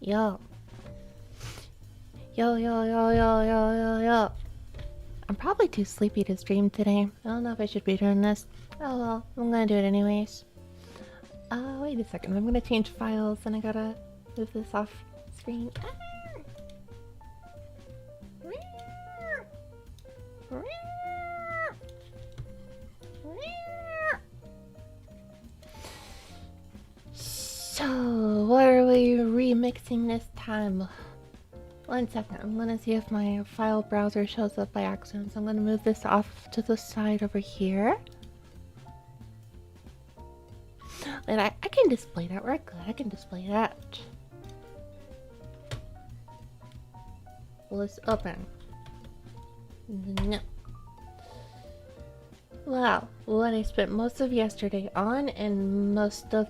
Yo. Yo, yo, yo, yo, yo, yo, yo. I'm probably too sleepy to stream today. I don't know if I should be doing this. Oh well, I'm gonna do it anyways. Wait a second. I'm gonna change files and I gotta move this off screen. So, what are we remixing this time? 1 second, I'm gonna see if my file browser shows up by accident. So I'm gonna move this off to the side over here. And I can display that, we're good, I can display that. Let's open. No. Wow, what I spent most of yesterday on and most of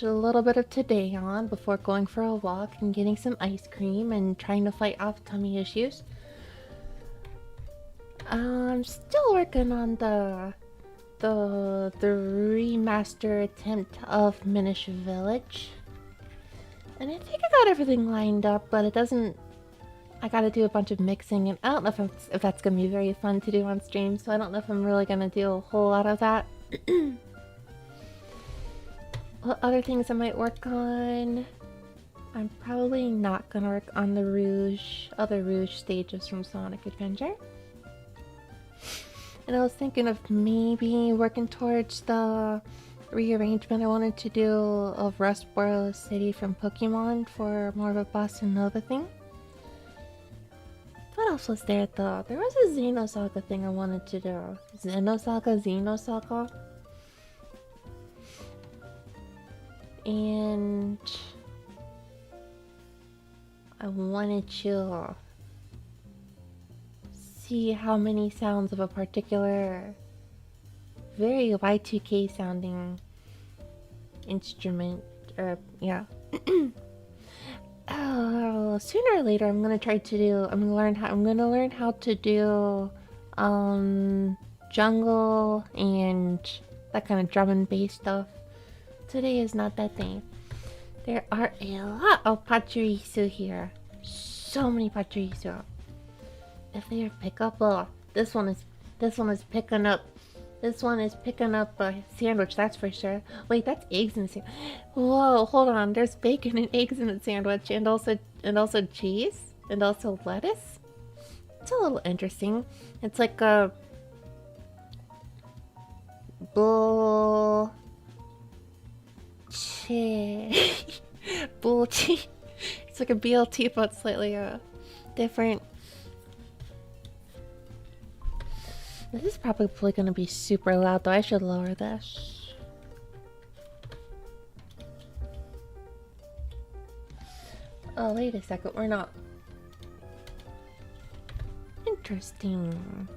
a little bit of today on before going for a walk and getting some ice cream and trying to fight off tummy issues. I'm still working on the remaster attempt of Minish Village. And I think I got everything lined up, but it doesn't. I gotta do a bunch of mixing, and I don't know if that's gonna be very fun to do on stream, so I don't know if I'm really gonna do a whole lot of that. What other things I might work on? I'm probably not gonna work on the other Rouge stages from Sonic Adventure. And I was thinking of maybe working towards the rearrangement I wanted to do of Rustboro City from Pokemon for more of a Bossa Nova thing. What else was there though? There was a Xenosaga thing I wanted to do. Xenosaga? And I wanted to see how many sounds of a particular very Y2K sounding instrument, or yeah. Oh, sooner or later I'm gonna learn how to do jungle and that kind of drum and bass stuff. Today is not that day. There are a lot of Pachirisu here. So many Pachirisu. If they are pickable, this one is picking up. This one is picking up a sandwich, that's for sure. Wait, that's eggs in the sandwich. Whoa, hold on. There's bacon and eggs in the sandwich, and also cheese, and also lettuce. It's a little interesting. It's like a bull cheese. Bull cheese. It's like a BLT, but slightly different. This is probably going to be super loud, though. I should lower this. Oh, wait a second. We're not. Interesting.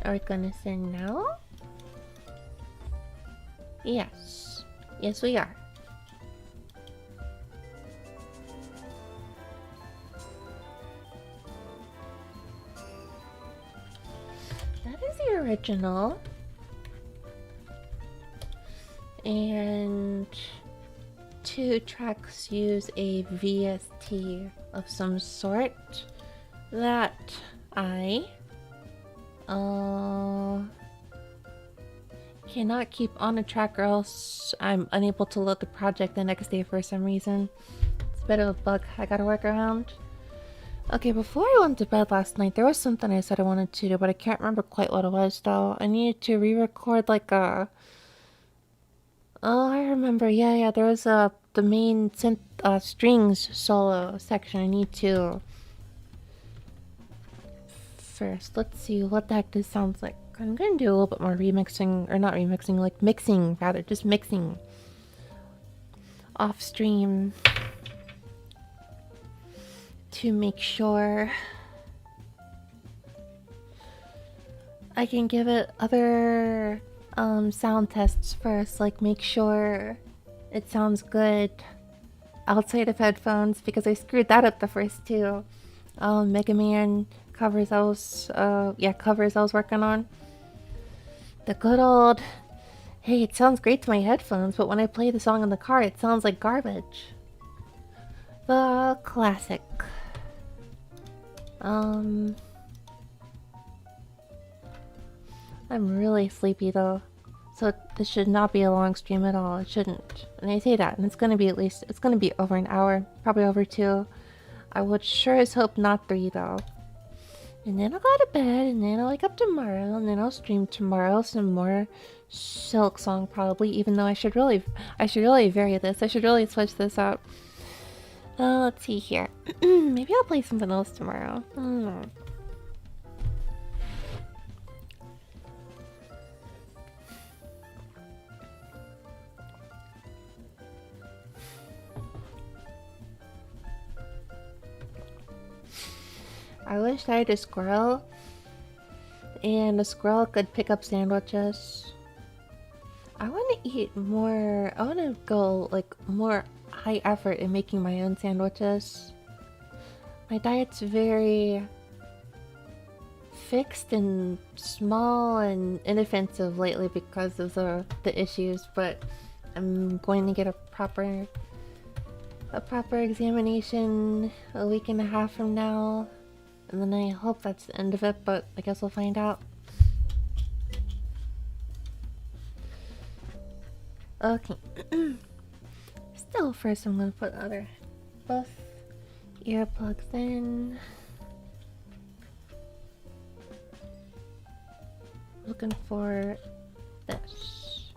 Are we going to send now? Yes. Yes, we are. Original, and 2 tracks use a VST of some sort that I cannot keep on a track, or else I'm unable to load the project the next day for some reason. It's a bit of a bug I gotta work around. Okay, before I went to bed last night, there was something I said I wanted to do, but I can't remember quite what it was, though. I needed to re-record, like, a... Oh, I remember. Yeah, there was the main synth, strings solo section. I need to... First, let's see what the heck this sounds like. I'm gonna do a little bit more remixing, or not remixing, like mixing, rather. Just mixing. Off-stream. To make sure I can give it other sound tests first, like make sure it sounds good outside of headphones, because I screwed that up the first 2 Mega Man covers covers I was working on. The good old Hey, it sounds great to my headphones, but when I play the song in the car, it sounds like garbage. The classic. I'm really sleepy though. So this should not be a long stream at all. It shouldn't. And I say that, and it's gonna be over an hour, probably over 2. I would sure as hope not 3 though. And then I'll go to bed, and then I'll wake up tomorrow, and then I'll stream tomorrow some more Silk Song probably. Even though I should really vary this. I should really switch this up. Let's see here. Maybe I'll play something else tomorrow. I don't know. I wish I had a squirrel, and the squirrel could pick up sandwiches. I want to eat more. I want to go like more high effort in making my own sandwiches. My diet's very fixed and small and inoffensive lately because of the issues, but I'm going to get a proper examination a week and a half from now. And then I hope that's the end of it, but I guess we'll find out. Okay. Still, first I'm gonna put both earplugs in. Looking for this.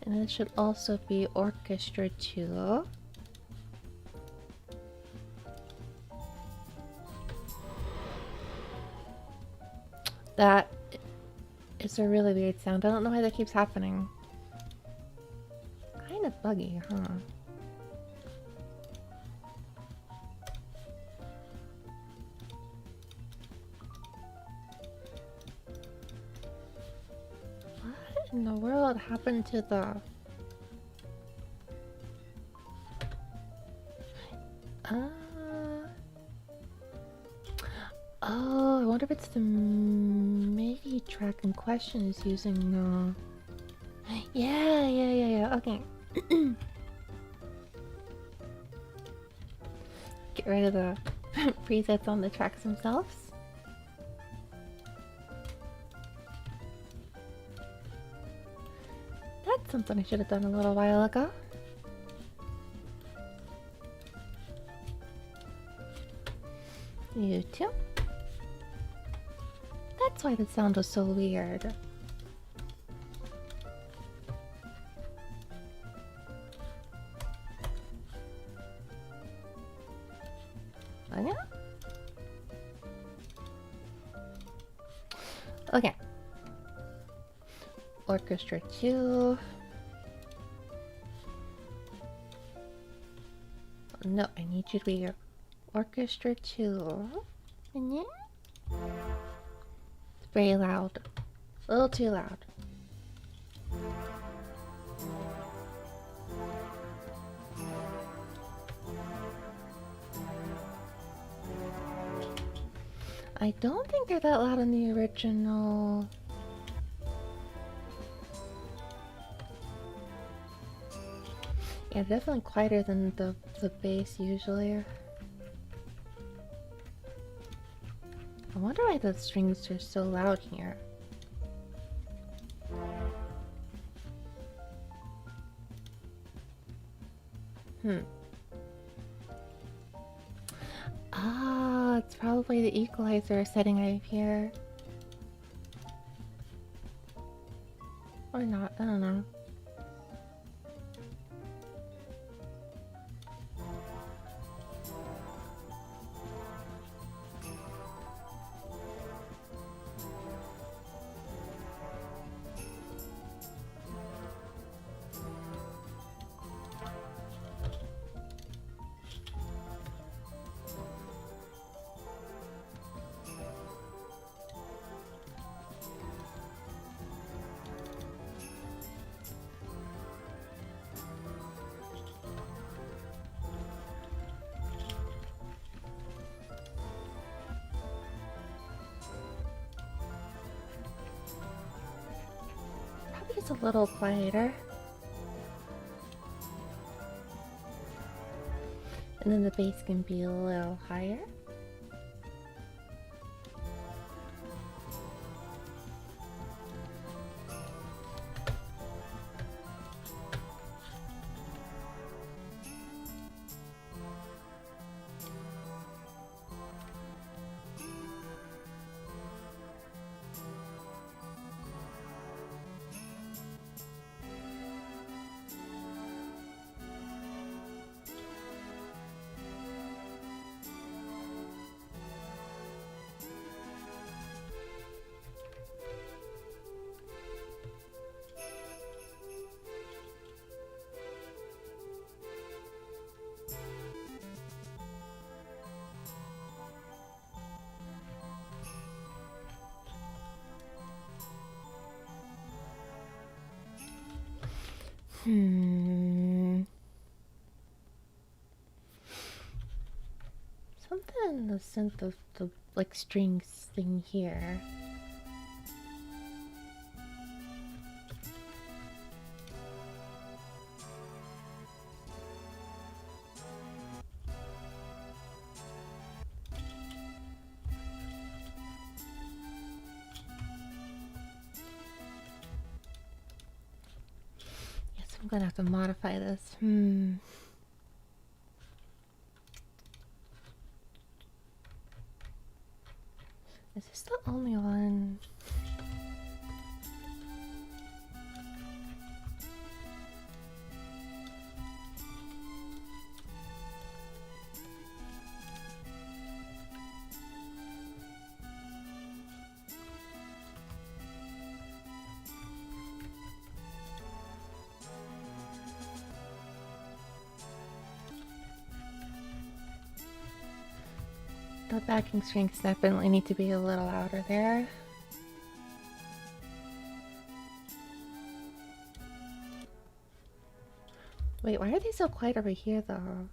And it should also be orchestra too. That is a really weird sound. I don't know why that keeps happening. Kind of buggy, huh? What in the world happened to the... Oh, I wonder if it's the MIDI track in question is using the... Yeah, okay. Get rid of the presets on the tracks themselves. That's something I should have done a little while ago. You too. That's why the sound was so weird. Oh yeah? Okay. Orchestra 2. No, I need you to be Orchestra 2. And then... It's very loud. A little too loud. I don't think they're that loud in the original. Yeah, definitely quieter than the bass usually. I wonder why the strings are so loud here. Ah, it's probably the equalizer setting I have here. Or not, I don't know. just a little quieter. And then the bass can be a little higher. Something in the synth of the like strings thing here. Yes, I'm gonna have to modify this. Is this the only one? The backing strings definitely need to be a little louder there. Wait, why are they so quiet over here though?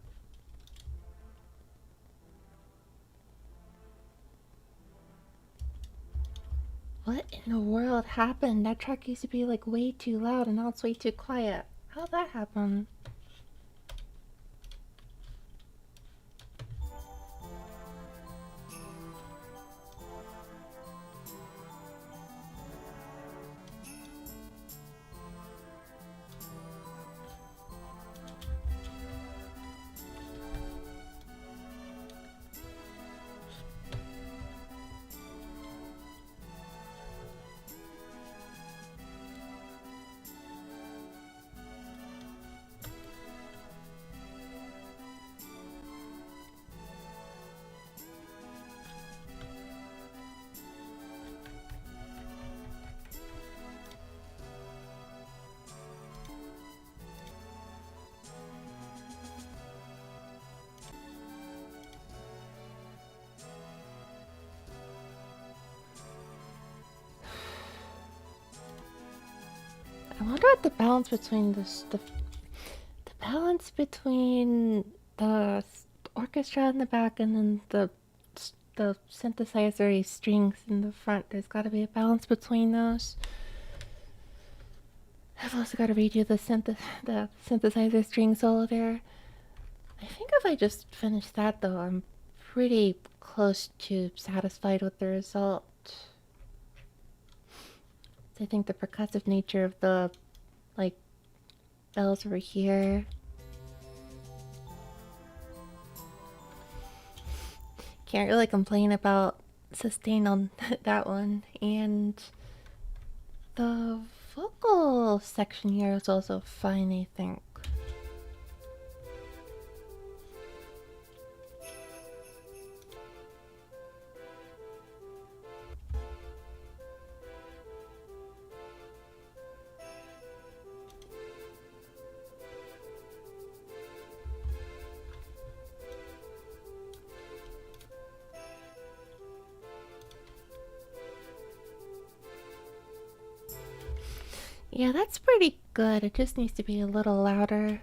What in the world happened? That track used to be like way too loud and now it's way too quiet. How'd that happen? I wonder what the balance between the balance between the orchestra in the back and then the synthesizer strings in the front. There's got to be a balance between those. I've also got to redo the synthesizer string solo there. I think if I just finish that though, I'm pretty close to satisfied with the result. I think the percussive nature of the like bells over here. Can't really complain about sustain on that one. And the vocal section here is also fine, I think. Yeah, that's pretty good. It just needs to be a little louder.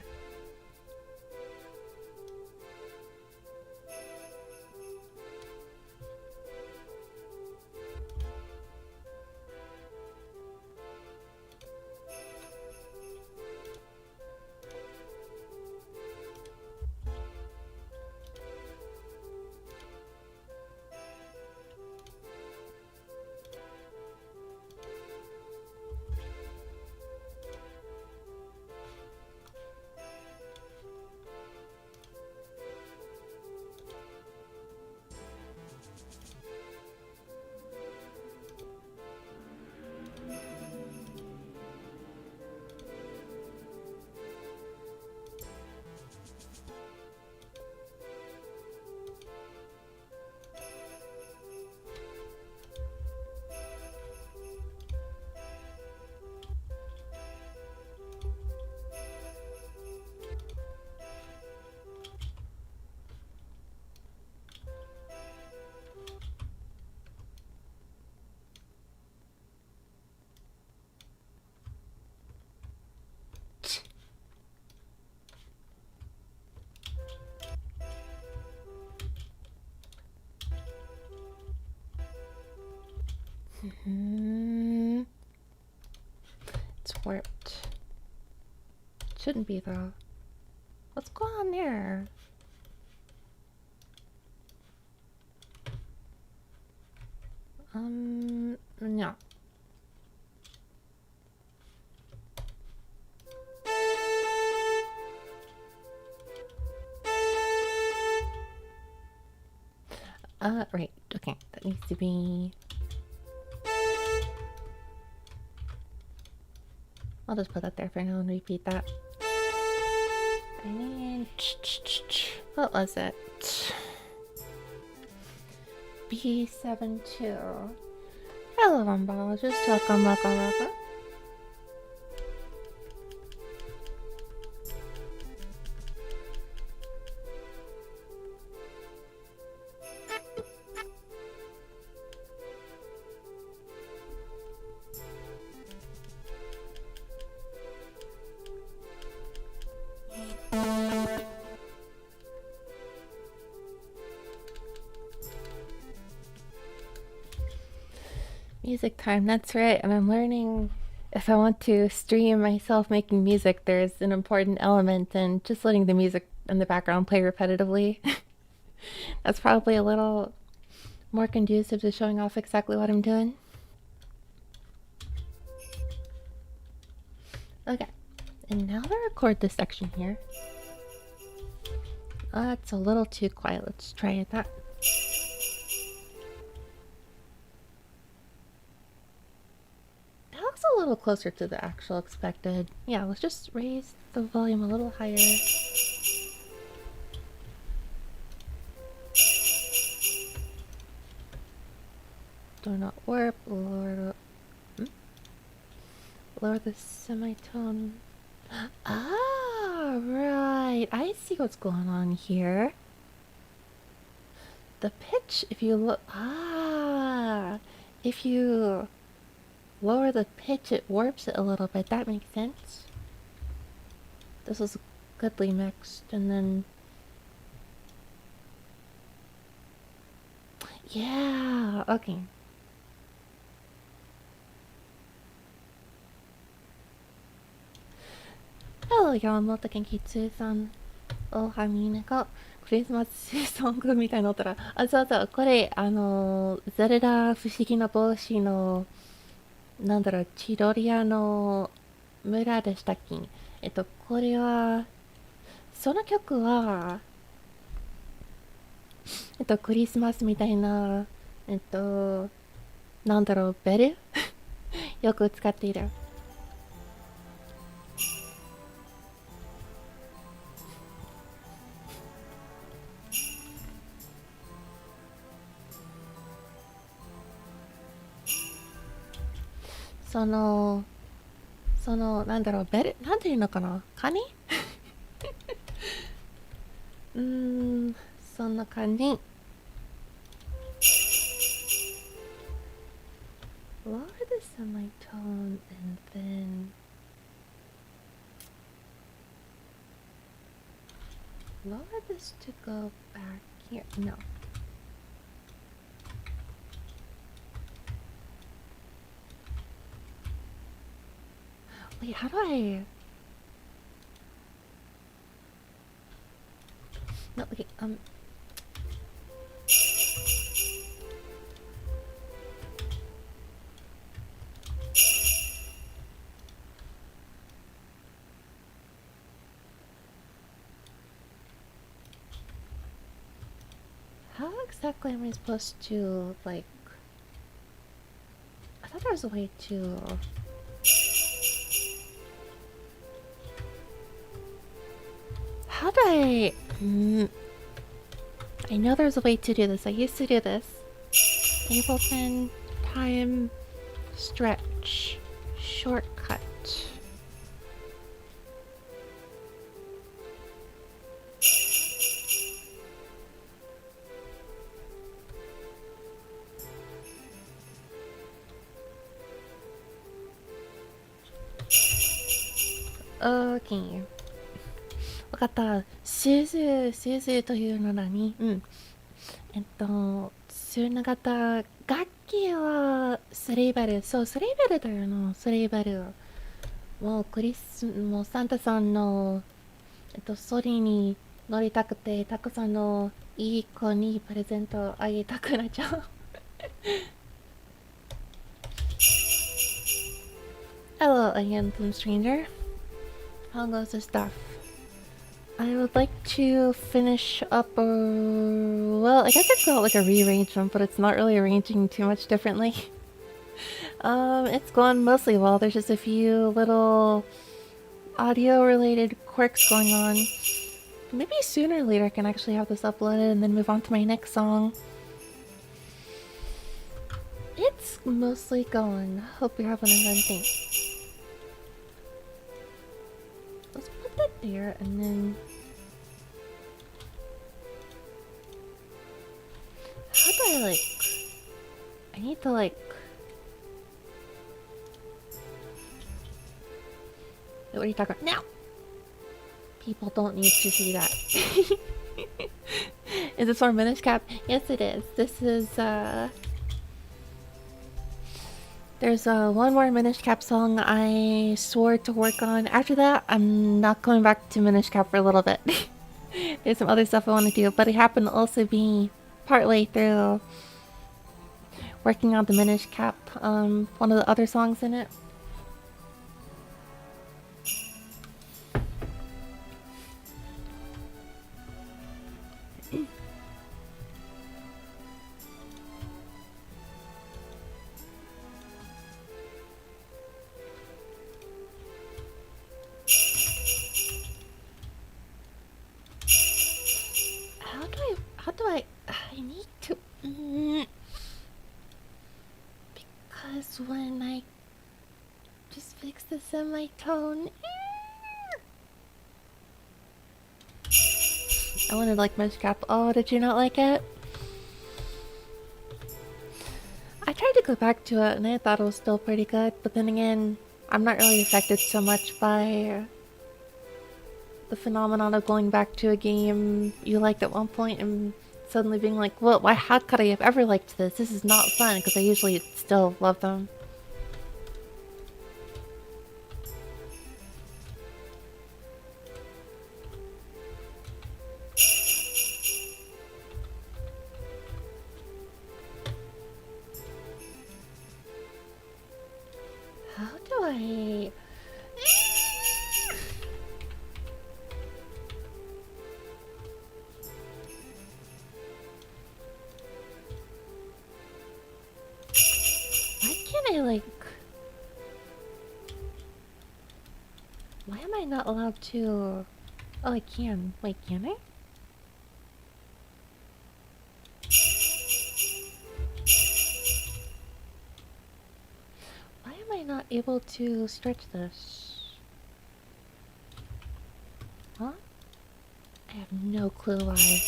It's warped. Shouldn't be though. What's going on there? No. Right. Okay. That needs to be... I'll just put that there for now and repeat that. I need... What was it? B72. Hello, Just welcome. Music time, that's right. And I'm learning if I want to stream myself making music, there's an important element in just letting the music in the background play repetitively. That's probably a little more conducive to showing off exactly what I'm doing. Okay, and now to record this section here. It's a little too quiet. Let's try that. That looks a little closer to the actual expected. Yeah, let's just raise the volume a little higher. Do not warp. Lower the semitone. Ah, right. I see what's going on here. The pitch, if you look... if you lower the pitch, it warps it a little bit. That makes sense. This was goodly mixed, and then... Yeah, okay. Hello, Yamamoto Kenkitsuさん。おはみねか。クリスマスソングみたいなのったら、そうそう、これ、ゼルダ不思議な帽子の、チロリアの村でしたっけ。これは、その曲は、クリスマスみたいな、ベルよく使っている。ベル、なんていうのかな、カニそんな感じ。Lower the semitone and then lower this to go back here. No. Wait, how do I... No, okay, how exactly am I supposed to, like... I thought there was a way to... How do I... I know there's a way to do this. I used to do this. Ableton, time, stretch, shortcut. Okay. わかった。スーズというの何？数長型楽器はスレイベル。そう、スレイベルだよな、スレイベル。もうもうサンタさんの、ソリに乗りたくて、たくさんのいい子にプレゼントあげたくなっちゃう。Hello again, from stranger. How goes the stuff? I would like to finish up well, I guess it's called like a rearrangement, but it's not really arranging too much differently. It's going mostly well. There's just a few little audio-related quirks going on. Maybe sooner or later I can actually have this uploaded and then move on to my next song. It's mostly going. Hope you're having a fun thing. Let's put that there and then... How do I like... I need to like... What are you talking about? Now! People don't need to see that. Is this for Minish Cap? Yes it is. This is there's one more Minish Cap song I swore to work on. After that, I'm not going back to Minish Cap for a little bit. There's some other stuff I want to do, but I happen to also be partway through working on the Minish Cap, one of the other songs in it. I need to... Because when I just fix the semitone... I wanted like Minish Cap. Oh, did you not like it? I tried to go back to it and I thought it was still pretty good, but then again, I'm not really affected so much by the phenomenon of going back to a game you liked at one point and suddenly being like, well, why, how could I have ever liked this? This is not fun, because I usually still love them. How do I... like... Why am I not allowed to... Oh, I can. Wait, can I? Why am I not able to stretch this? Huh? I have no clue why.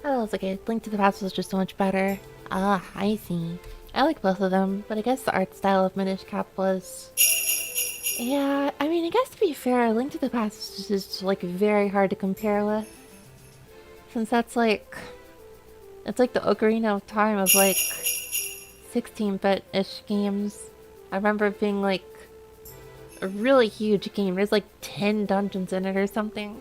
Oh, it's okay. Link to the Past was just so much better. Ah, I see. I like both of them, but I guess the art style of Minish Cap was... Yeah, I mean, I guess to be fair, Link to the Past is just like very hard to compare with. Since that's like... It's like the Ocarina of Time of like 16-bit-ish games. I remember it being like a really huge game. There's like 10 dungeons in it or something.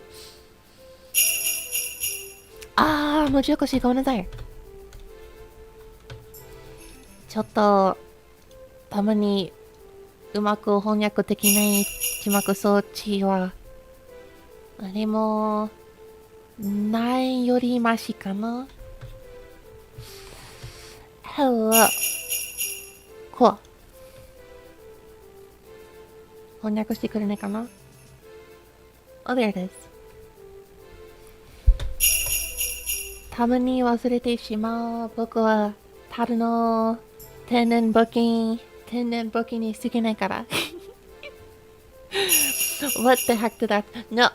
Ah, Mochiokoshi, ごめんなさい。ちょっとたまにうまく翻訳できない字幕装置はあれもないよりマシかな。Hello. Cool. 翻訳してくれないかな。Oh, there it is. たまに忘れてしまう。僕は樽の天然簿記に過ぎないから。What the heck did that? No.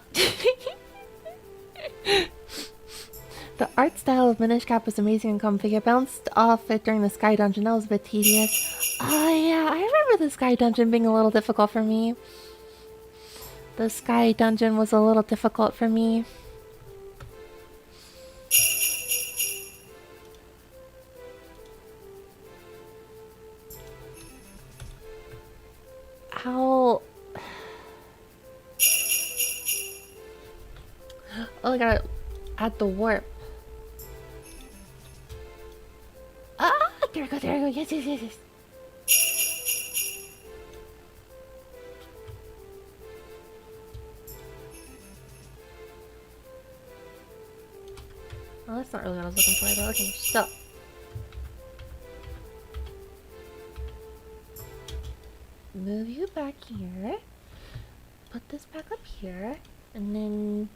The art style of Minish Cap was amazing and comfy. I bounced off it during the Sky Dungeon. That was a bit tedious. Oh yeah, I remember the Sky Dungeon being a little difficult for me. The Sky Dungeon was a little difficult for me. Oh, I gotta add the warp. Ah, there we go, there we go. Yes, yes, yes, yes. Well, that's not really what I was looking for, but okay, so. Move you back here. Put this back up here. And then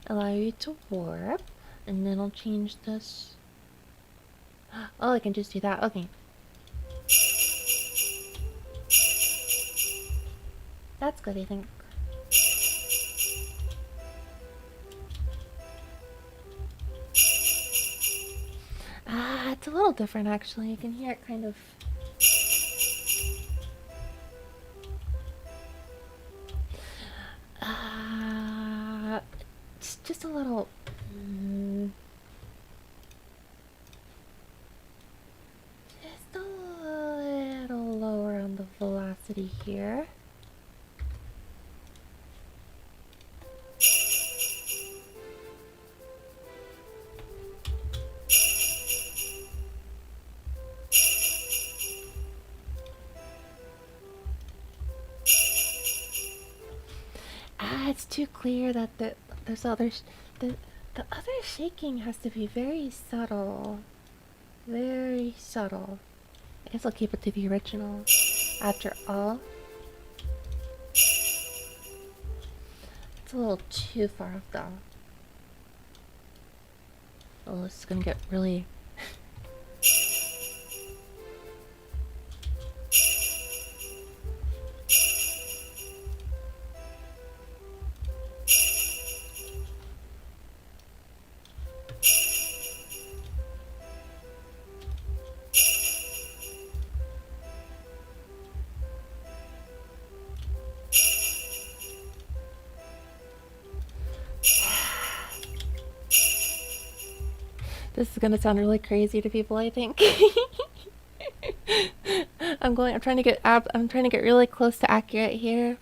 allow you to warp. And then I'll change this. Oh, I can just do that. Okay. That's good, I think. Ah, it's a little different actually. You can hear it kind of. It's just a little. Just a little lower on the velocity here. It's too clear that there's others. The other shaking has to be very subtle. Very subtle. I guess I'll keep it to the original. After all. It's a little too far off though. Oh, this is gonna get really... This is gonna sound really crazy to people, I think. I'm trying to get really close to accurate here.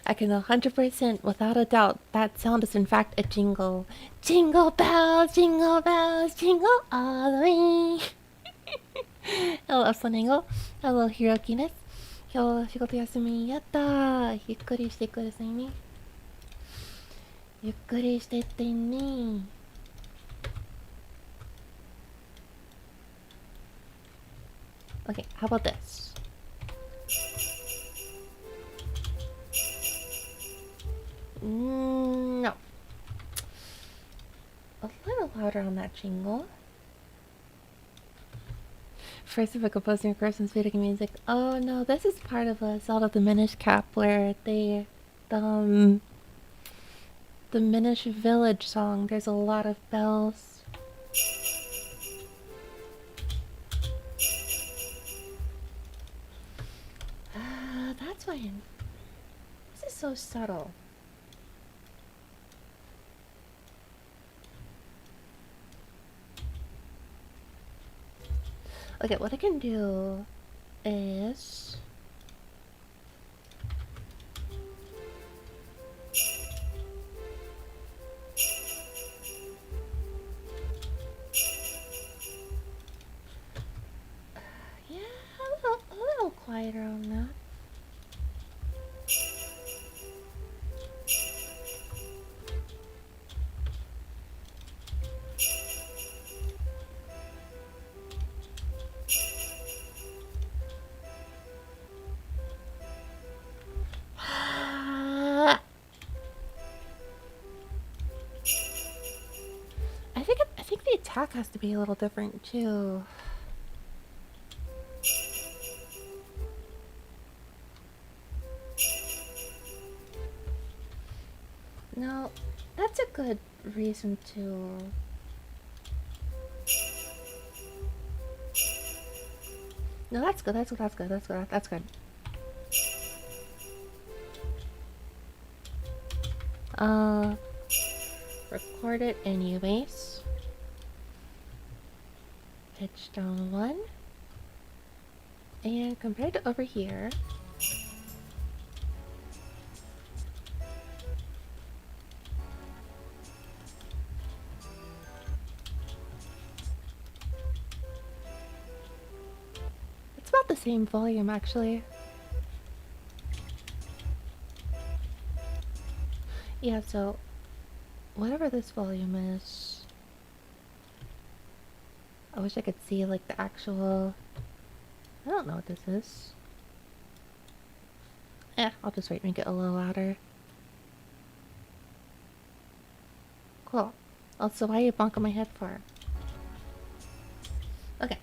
I can 100% without a doubt that sound is in fact a jingle. Jingle bells, jingle all the way. Hello, Afsanengo. Hello, Hiroki-nes. 今日仕事休みやったー。ゆっくりしてくださいね。ゆっくりしてってね。Okay, how about this? No. A little louder on that jingle. First of a composing Christmas video game music. Oh no, this is part of a Zelda the Minish Cap where the Minish Village song. There's a lot of bells. That's why this is so subtle. Okay, what I can do is yeah, a little quieter on that. I think the attack has to be a little different too. No, that's a good reason to... No, that's good, that's good, that's good, that's good, that's good. Record it anyways. Pitch down 1. And compared to over here, the same volume actually. Yeah, so whatever this volume is, I wish I could see like the actual. I don't know what this is. I'll just make it a little louder. Cool. Also, why are you bonking my head for? Okay.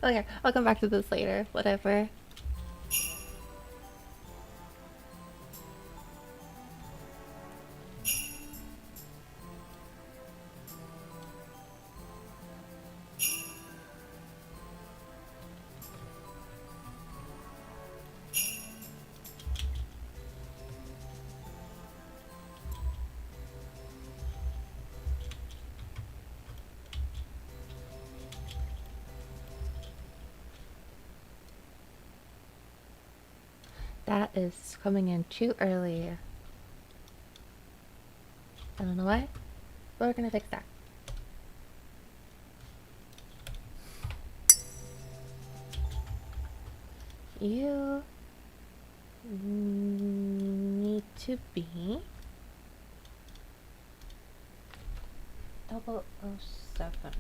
Okay, I'll come back to this later. Whatever. That is coming in too early. I don't know why, but we're gonna fix that. You need to be 007.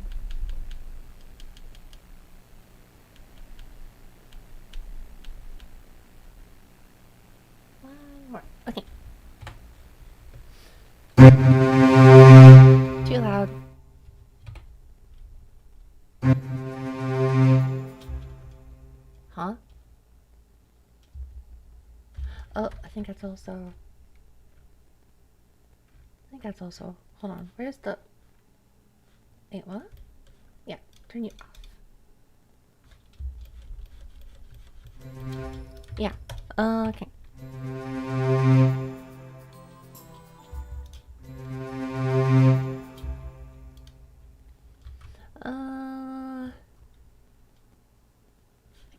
One more. Okay. Too loud. Huh? Oh, I think that's also. Hold on. Where's the. Wait, what? Yeah, turn you off. Yeah. Okay.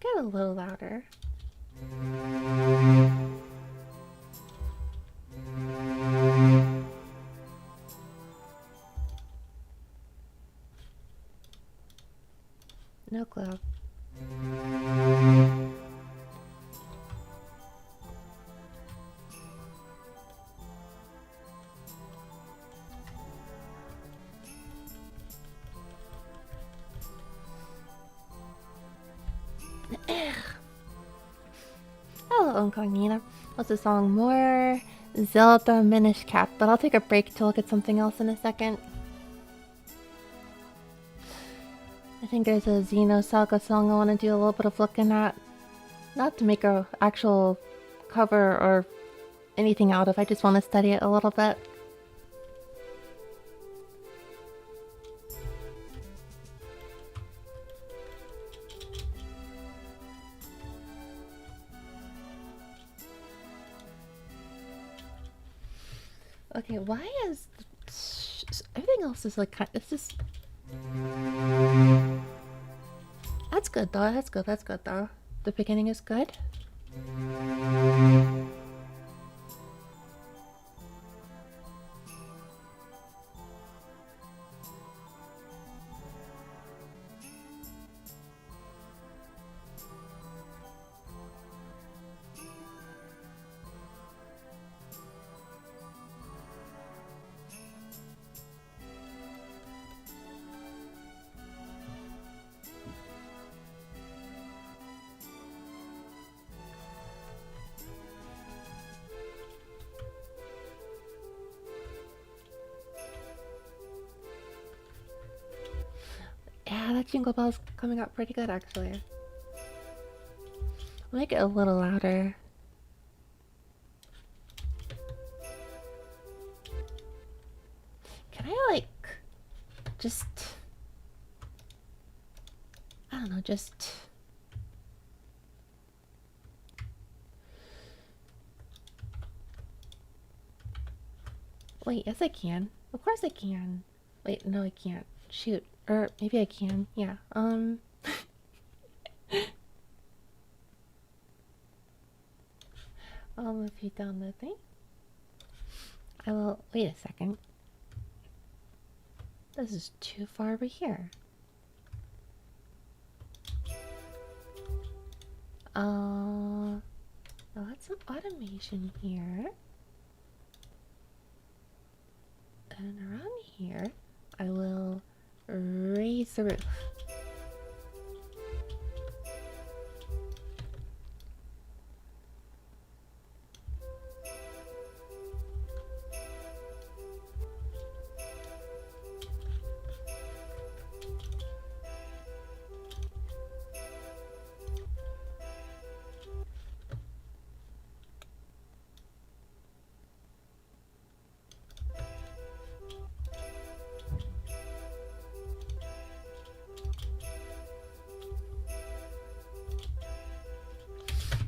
Get a little louder. No clue. Hello, Incognita. What's the song? More Zelda Minish Cap, but I'll take a break to look at something else in a second. I think there's a Xenosaga song I want to do a little bit of looking at. Not to make a actual cover or anything out of, I just want to study it a little bit. Okay, why is everything else is like this is. That's good though. That's good though. The beginning is good. Yeah, that jingle bell's coming out pretty good actually. I'll make it a little louder. Can I like just I don't know, just Wait, yes I can. Of course I can. Wait, no I can't. Shoot. Or maybe I can. Yeah. I'll move you down the thing. I will. Wait a second. This is too far over here. I'll add some automation here. And around here, I will raise the roof.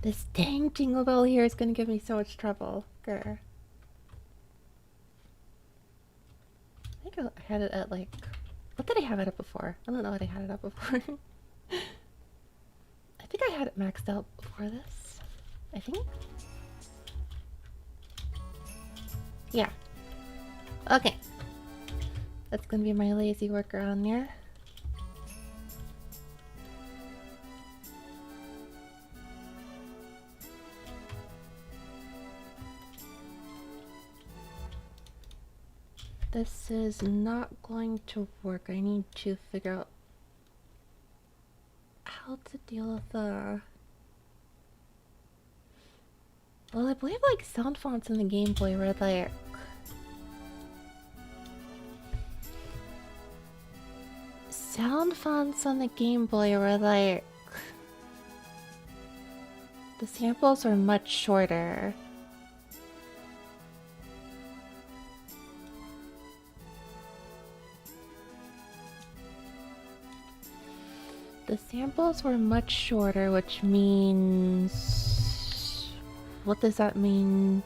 This dang jingle bell here is gonna give me so much trouble. Grr. I think I had it at like... What did I have it at before? I don't know what I had it at before. I think I had it maxed out before this. I think? Yeah. Okay. That's gonna be my lazy workaround there. This is not going to work. I need to figure out how to deal with the... Well, I believe like sound fonts in the Game Boy were like... Sound fonts on the Game Boy were like... The samples are much shorter. The samples were much shorter, which means... What does that mean?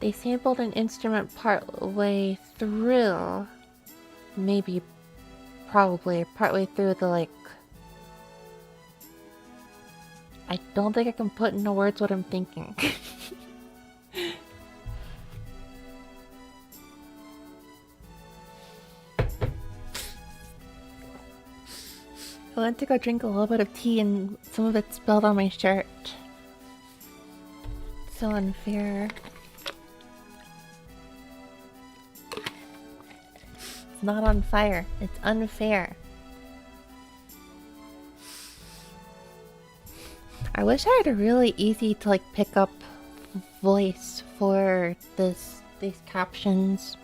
They sampled an instrument part way through. Maybe, probably, partway through the like... I don't think I can put into words what I'm thinking. I went to go drink a little bit of tea and some of it spilled on my shirt. So unfair. It's not on fire. It's unfair. I wish I had a really easy to like pick up voice for these captions.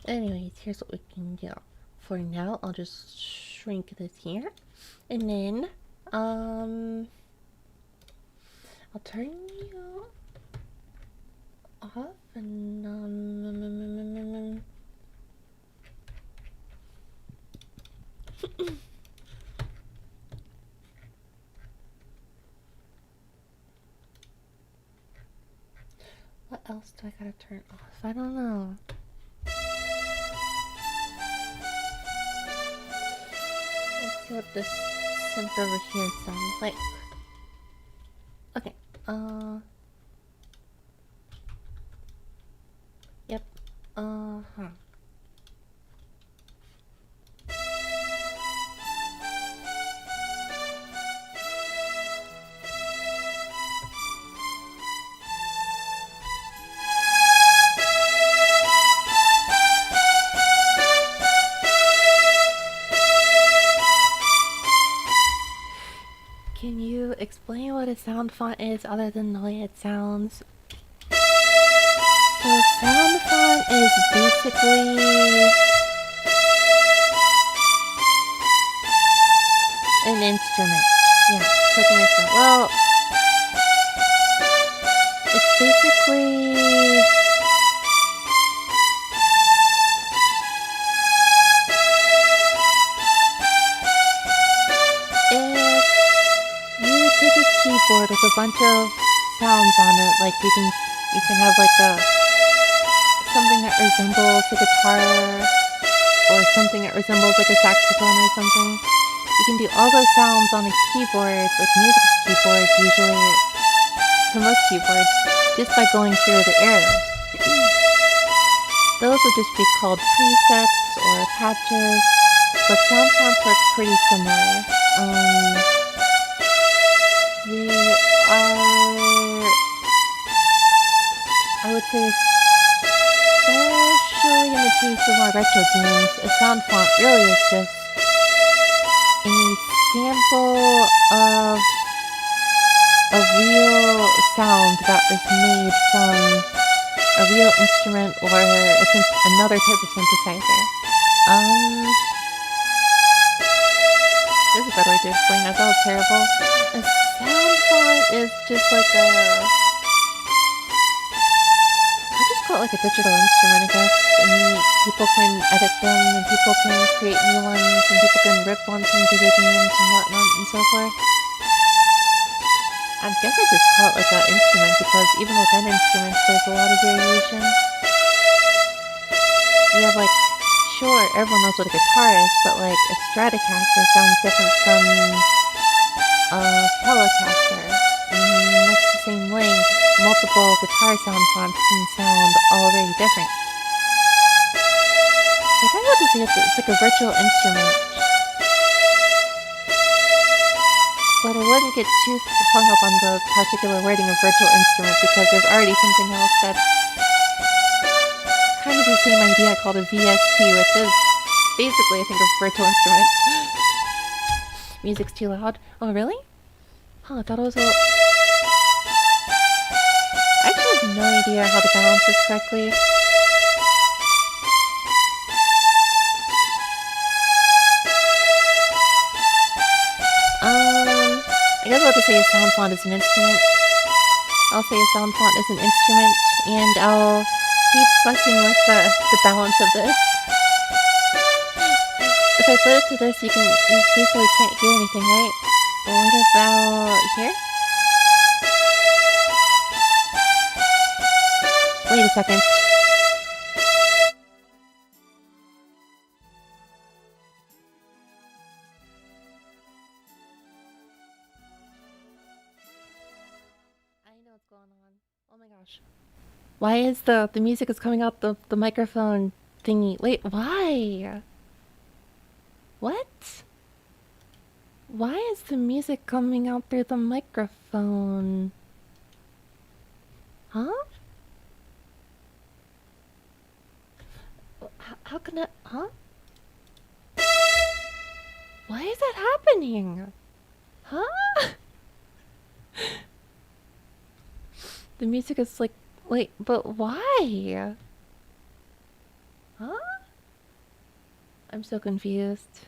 Anyways, here's what we can do. For now, I'll just shrink this here. And then, I'll turn you off and, what else do I gotta turn off? I don't know. Let's see what this synth over here sounds like. Okay, yep, Can you explain what a sound font is other than the way it sounds? So sound font is basically an instrument. Yeah, it's like an instrument. Well, it's basically... bunch of sounds on it. Like you can have like something that resembles a guitar, or something that resembles like a saxophone or something. You can do all those sounds on a keyboard, like music keyboard, usually to most keyboards, just by going through the arrows. Those would just be called presets or patches, but sound fonts work pretty similar. They are, I would say, especially in the case of more retro games, a sound font really is just a sample of a real sound that is made from a real instrument or another type of synthesizer. There's a better way to explain that. That was terrible. A sound font is just like I'll just call it like a digital instrument, I guess. And people can edit them, and people can create new ones, and people can rip ones from video games and whatnot and so forth. I guess I just call it like an instrument because even within instruments, there's a lot of variation. You have like, sure, everyone knows what a guitar is, but like a Stratocaster sounds different from a Telecaster. And that's the same way. Multiple guitar sound fonts can sound all very different. So I kind of have to say it's like a virtual instrument. But I wouldn't get too hung up on the particular wording of virtual instrument because there's already something else that's kind of the same idea called a VST, which is basically, I think, a virtual instrument. Music's too loud. Oh, really? Huh, I thought it was a... I actually have no idea how to balance this correctly. I guess I'll have to say a sound font is an instrument. I'll say a sound font is an instrument, and I'll keep fussing with the balance of this. If I put it to this, you basically can't hear anything, right? What about here? Wait a second. Oh my gosh. Why is the music is coming out the microphone thingy? Wait, why? What? Why is the music coming out through the microphone? Huh? How can it... Huh? Why is that happening? Huh? The music is like... Wait, but why? Huh? I'm so confused.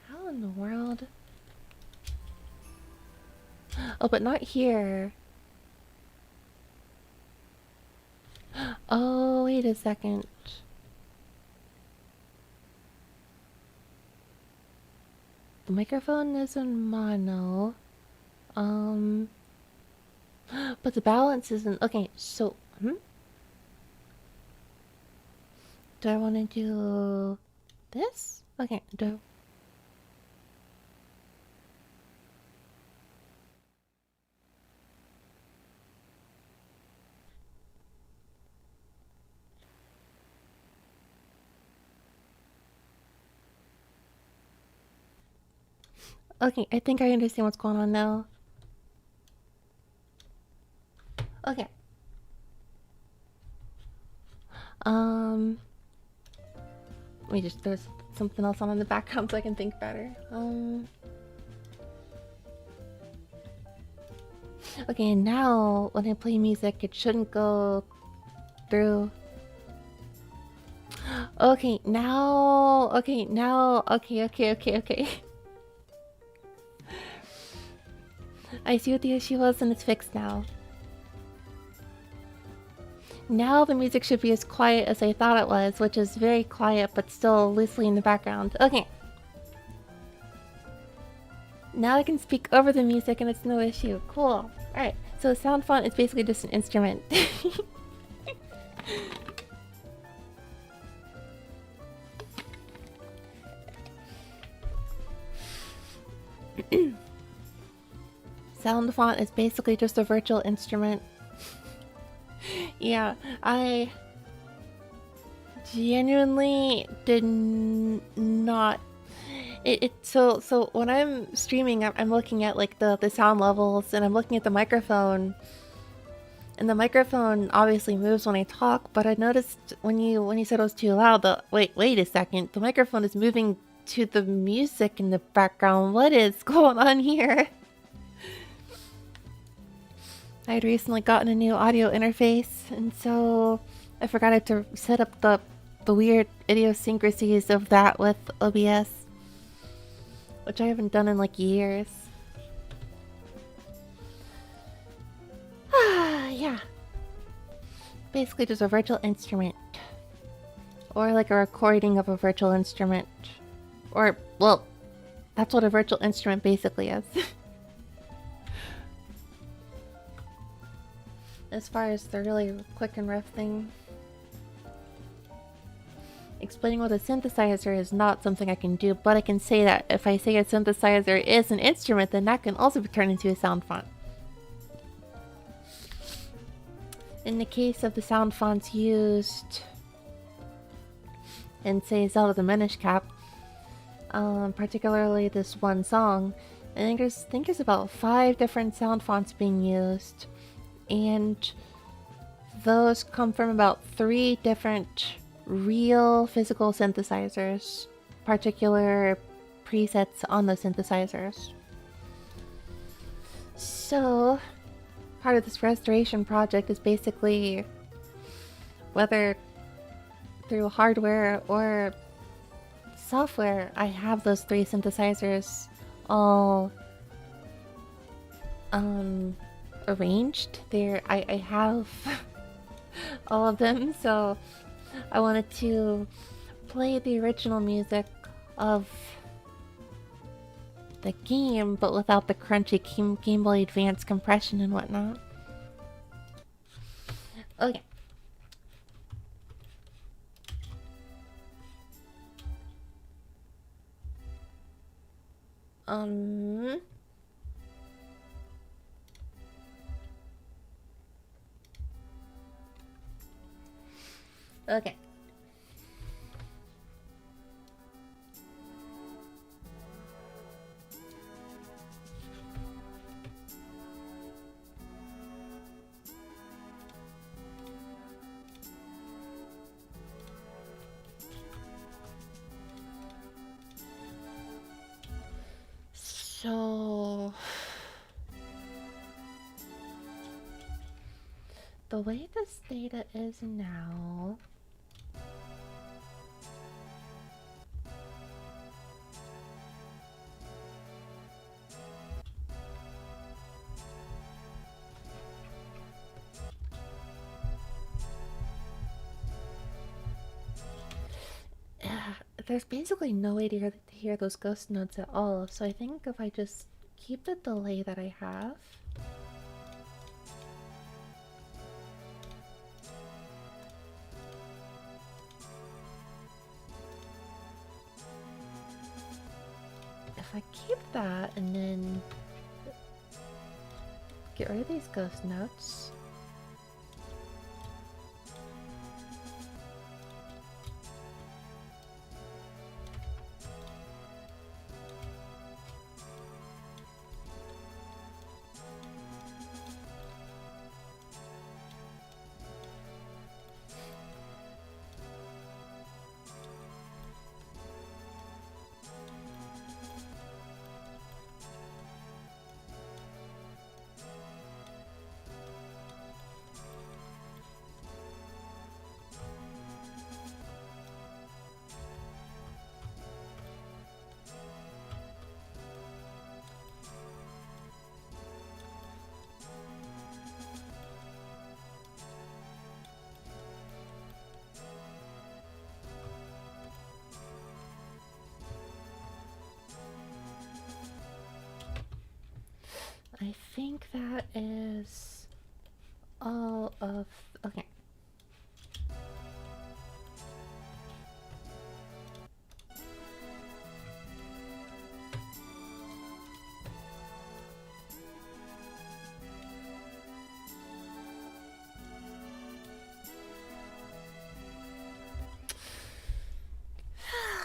How in the world? Oh, but not here. Oh, wait a second. The microphone is in mono. But the balance isn't... Okay, so... Do I want to do... this? Okay, Okay, I think I understand what's going on now. Okay. Let me just throw something else on in the background so I can think better. Okay, now when I play music, it shouldn't go through. Okay, now. Okay, now. Okay. I see what the issue was and it's fixed now. Now the music should be as quiet as I thought it was, which is very quiet but still loosely in the background. Okay. Now I can speak over the music and it's no issue. Cool. Alright, so sound font is basically just an instrument. Sound font is basically just a virtual instrument. Yeah, I genuinely did not. So when I'm streaming, I'm looking at like the sound levels, and I'm looking at the microphone, and the microphone obviously moves when I talk. But I noticed when you said it was too loud, wait a second, the microphone is moving to the music in the background. What is going on here? I had recently gotten a new audio interface, and so I forgot I had to set up the weird idiosyncrasies of that with OBS, which I haven't done in like years. Yeah. Basically just a virtual instrument. Or like a recording of a virtual instrument. Or, well, that's what a virtual instrument basically is. As far as the really quick and rough thing, explaining what a synthesizer is not something I can do, but I can say that if I say a synthesizer is an instrument, then that can also be turned into a sound font. In the case of the sound fonts used in, say, Zelda the Minish Cap, particularly this one song, I think there's about 5 different sound fonts being used. And those come from about 3 different real physical synthesizers, particular presets on the synthesizers. So, part of this restoration project is basically, whether through hardware or software, I have those 3 synthesizers all arranged. I have all of them, so I wanted to play the original music of the game, but without the crunchy Game Boy Advance compression and whatnot. Okay. Okay. So the way this data is now, there's basically no way to hear those ghost notes at all, so I think if I just keep the delay that I have, if I keep that and then get rid of these ghost notes, I think that is all of... Okay.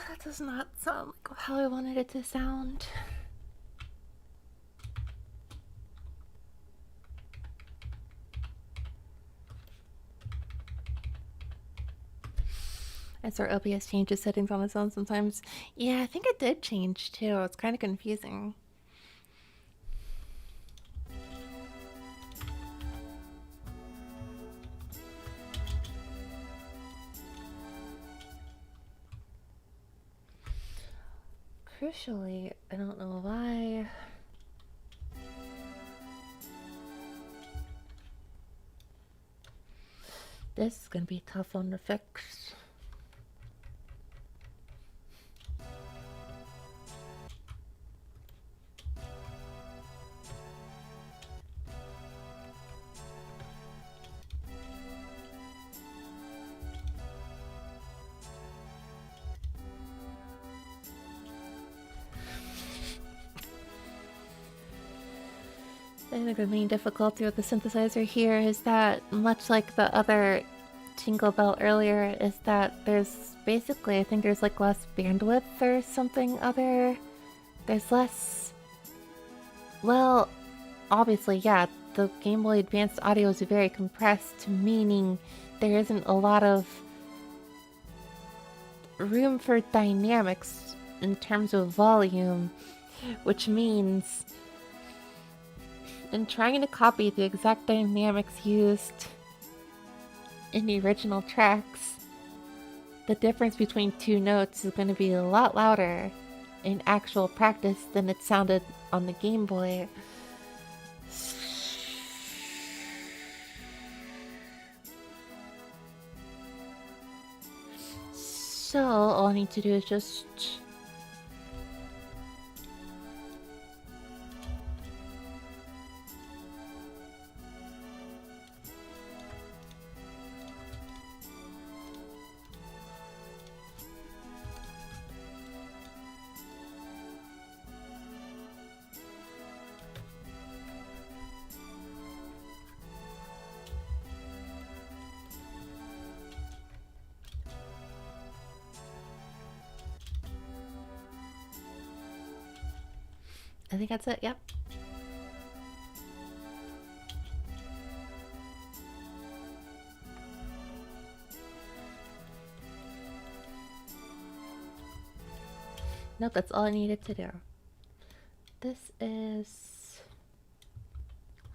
That does not sound like how I wanted it to sound. As our OBS changes settings on its own sometimes. Yeah, I think it did change too. It's kind of confusing. Crucially, I don't know why. This is gonna be a tough one to fix. I think the main difficulty with the synthesizer here is that, much like the other Jingle Bell earlier, is that there's basically, I think there's like less bandwidth or something other. There's less... Well, obviously, yeah, the Game Boy Advanced audio is very compressed, meaning there isn't a lot of room for dynamics in terms of volume, which means in trying to copy the exact dynamics used in the original tracks, the difference between two notes is going to be a lot louder in actual practice than it sounded on the Game Boy. So all I need to do is just... I think that's it, yep. Nope, that's all I needed to do. This is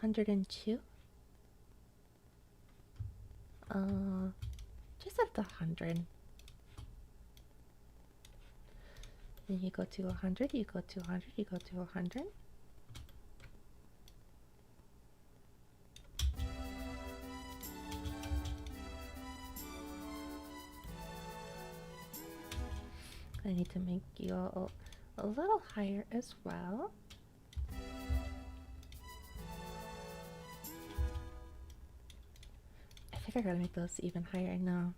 102. Just at the 100. Then you go to 100, you go to 100, you go to 100. I need to make you all a little higher as well. I think I gotta make those even higher now.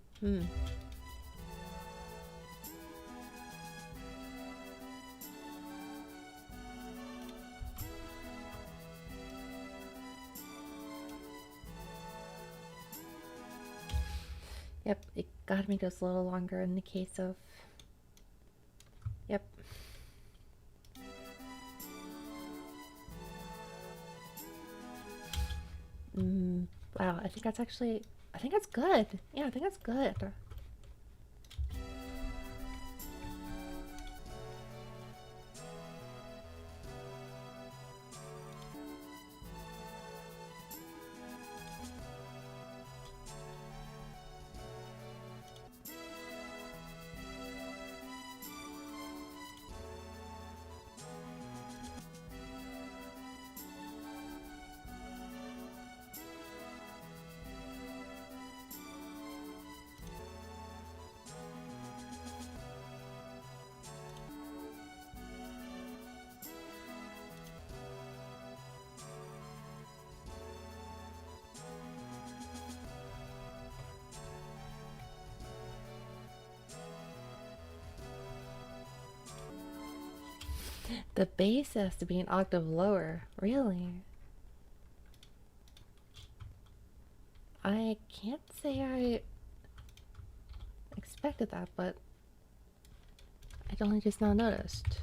Yep, it gotta make those a little longer in the case of... Yep. Wow, I think that's actually... I think that's good. Yeah, I think that's good. The bass has to be an octave lower. Really? I can't say I expected that, but I'd only just now noticed.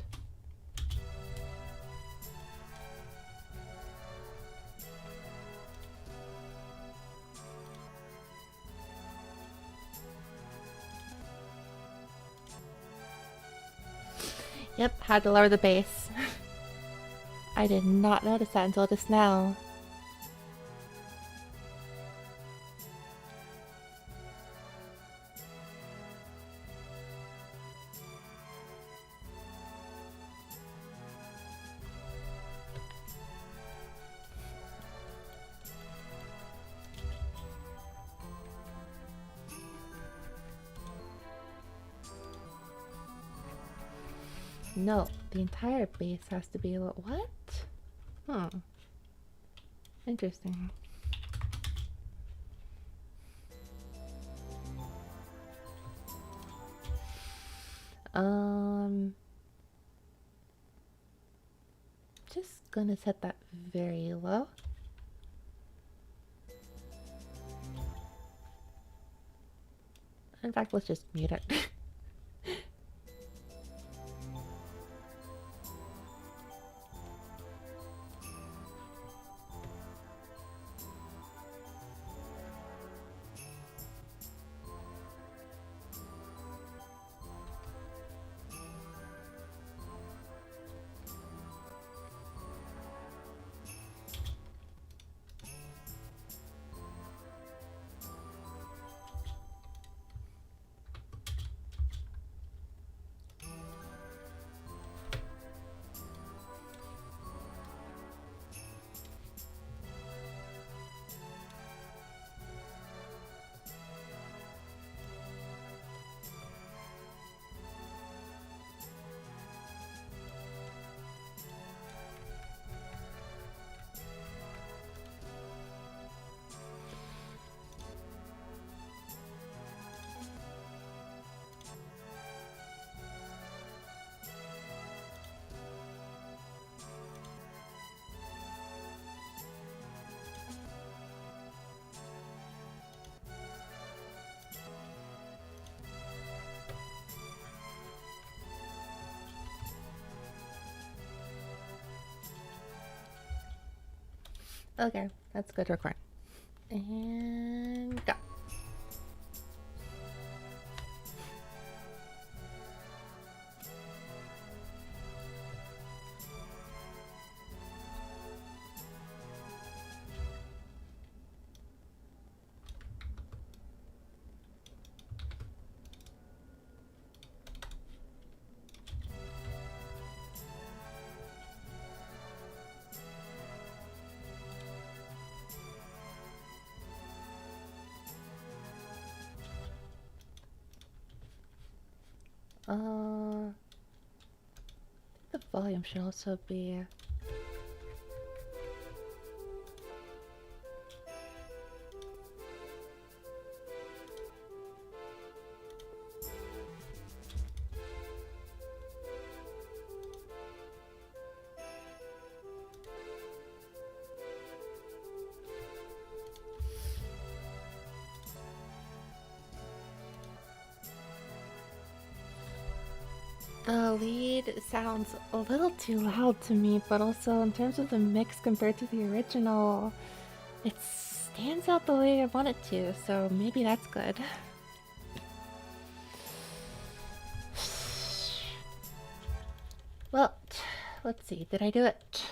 Yep, had to lower the bass. I did not notice that until just now. No, the entire base has to be a little. What? Hmm. Interesting. Just gonna set that very low. In fact, let's just mute it. Okay, that's good. Record. And go. The volume should also be. The lead sounds a little too loud to me, but also in terms of the mix compared to the original, it stands out the way I want it to, so maybe that's good. Well, let's see, did I do it?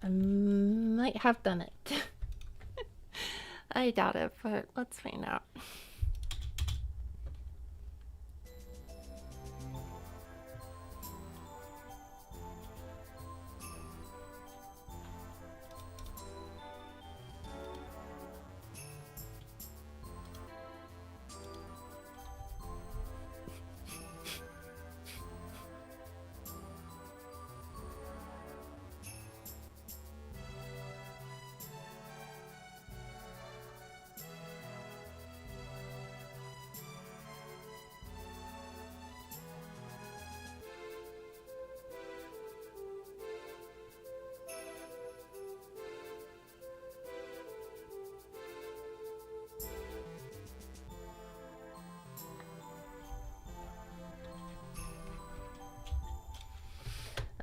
I might have done it. I doubt it, but let's find out.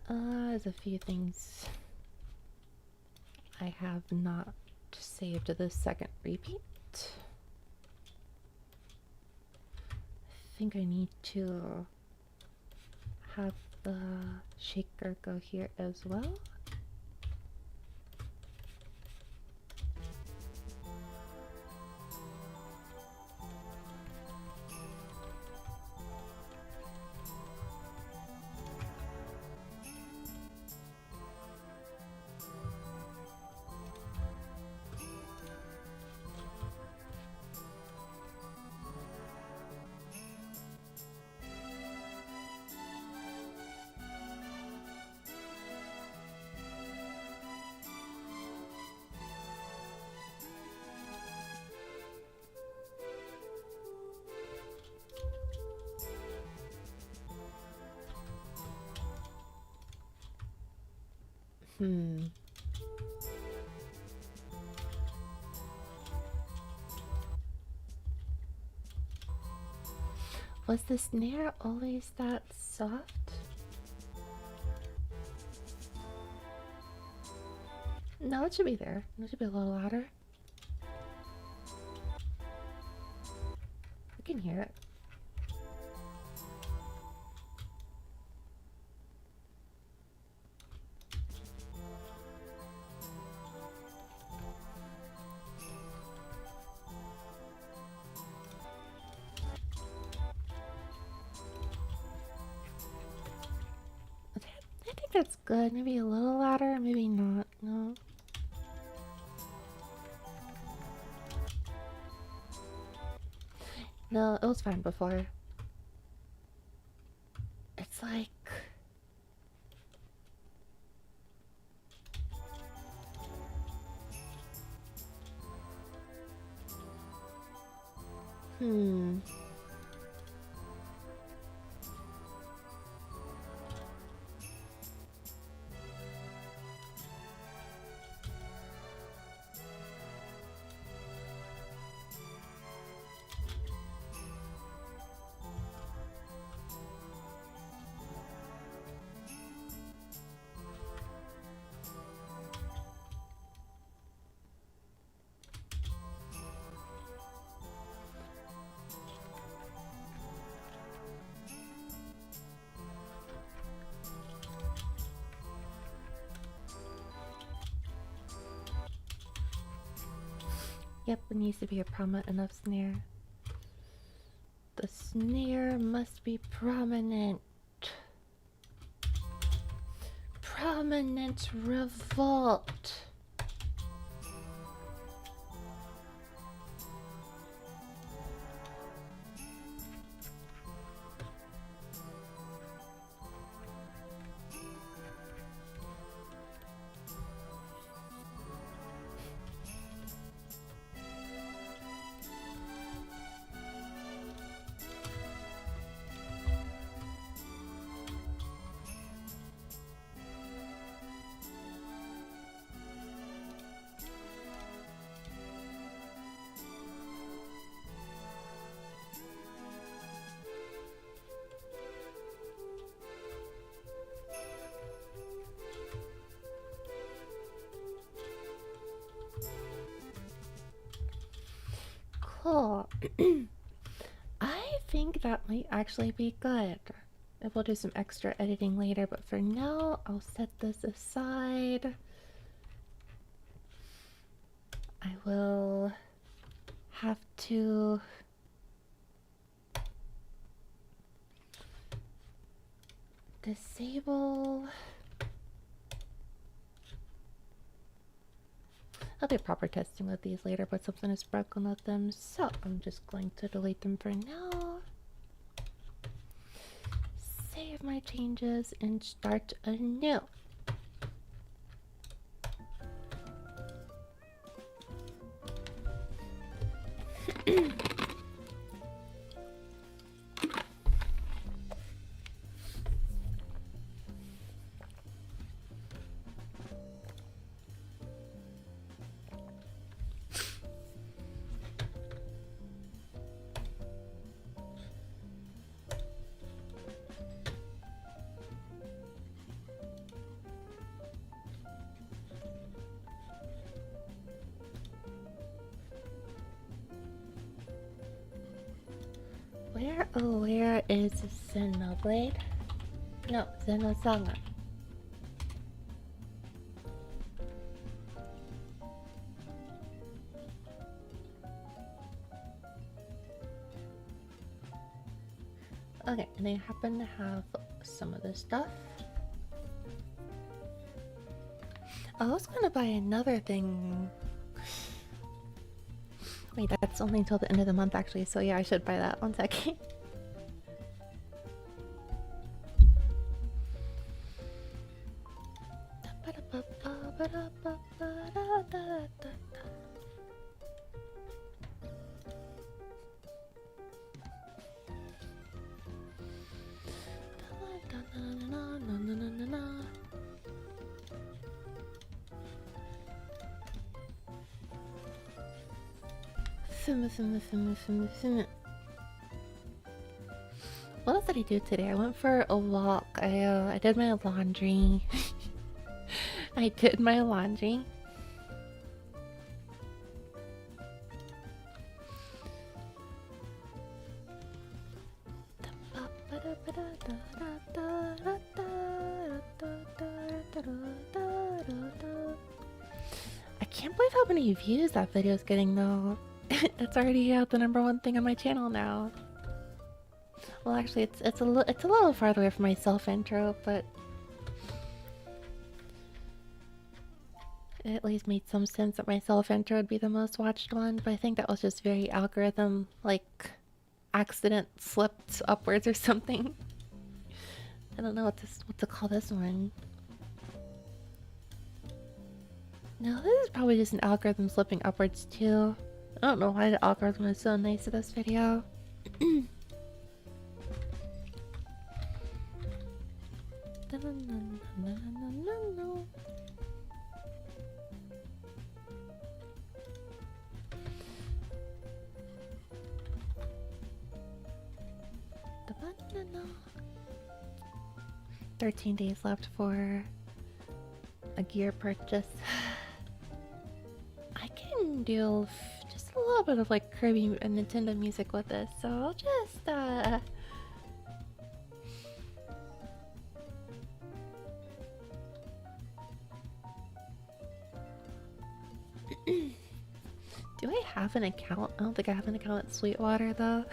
There's a few things I have not saved to the second repeat. I think I need to have the shaker go here as well. Was the snare always that soft? No, it should be there. It should be a little louder. I can hear it. I think that's good. Maybe a little louder, maybe not. No. No, it was fine before. It's like... Yep, it needs to be a prominent enough snare. The snare must be prominent. Prominent revolt. Cool. I think that might actually be good. We'll do some extra editing later, but for now, I'll set this aside. I will have to disable... I'll do proper testing with these later, but something is broken with them, so I'm just going to delete them for now. Save my changes and start anew. Oh, where is Xenoblade? No, Xenosaga. Okay, and I happen to have some of this stuff. I was gonna buy another thing. Wait, that's only until the end of the month actually, so yeah, I should buy that. 1 second. What else did I do today? I went for a walk. I did my laundry. I did my laundry. I can't believe how many views that video is getting though. It's already the #1 thing on my channel now. Well, actually, it's a little farther away from my self intro, but it at least made some sense that my self intro would be the most watched one. But I think that was just very algorithm, like accident slipped upwards or something. I don't know what to call this one. No, this is probably just an algorithm slipping upwards too. I don't know why the algorithm is so nice to this video. The banana. 13 days left for a gear purchase. I can do just a little bit of like Kirby and Nintendo music with this, so I'll just do I have an account? I don't think I have an account at Sweetwater though.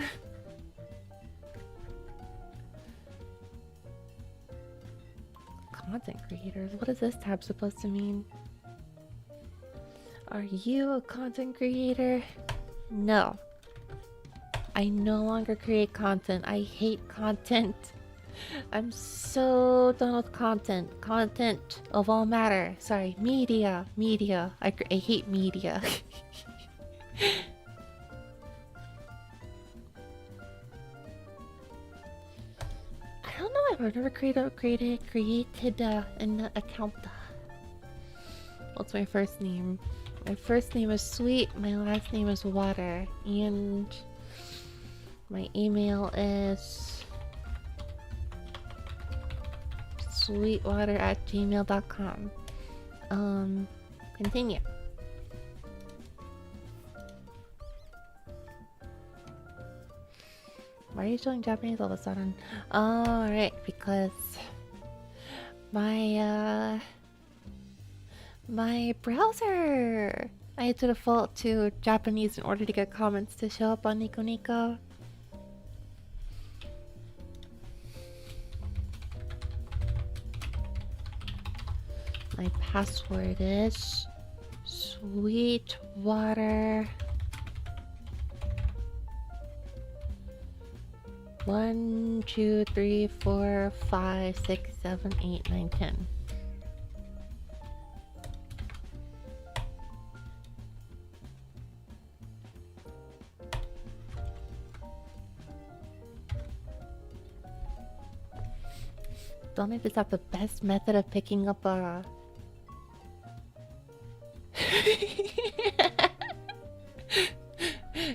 Content creators, what is this tab supposed to mean? Are you a content creator? No. I no longer create content. I hate content. I'm so done with content. Content of all matter. Sorry, media. Media. I hate media. I don't know if I've never created an account. What's my first name? My first name is Sweet, my last name is Water, and my email is sweetwater@gmail.com. Continue. Why are you showing Japanese all of a sudden? Oh, right, because my browser! I had to default to Japanese in order to get comments to show up on Nico Nico. My password is Sweetwater 1 2 3 4 5 6 7 8 9 10. Don't I just have the best method of picking up a...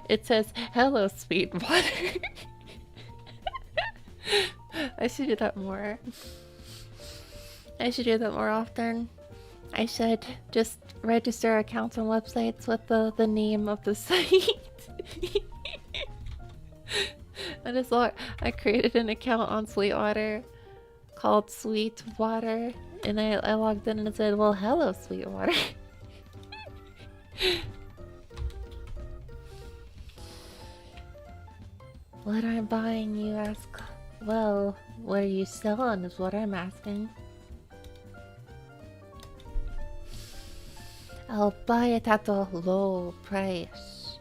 It says, hello, Sweetwater. I should do that more. I should do that more often. I should just register accounts on websites with the name of the site. I created an account on Sweetwater called Sweetwater, and I logged in and it said, well, hello, Sweetwater. What I'm buying, you ask? Well, what are you selling is what I'm asking. I'll buy it at a low price.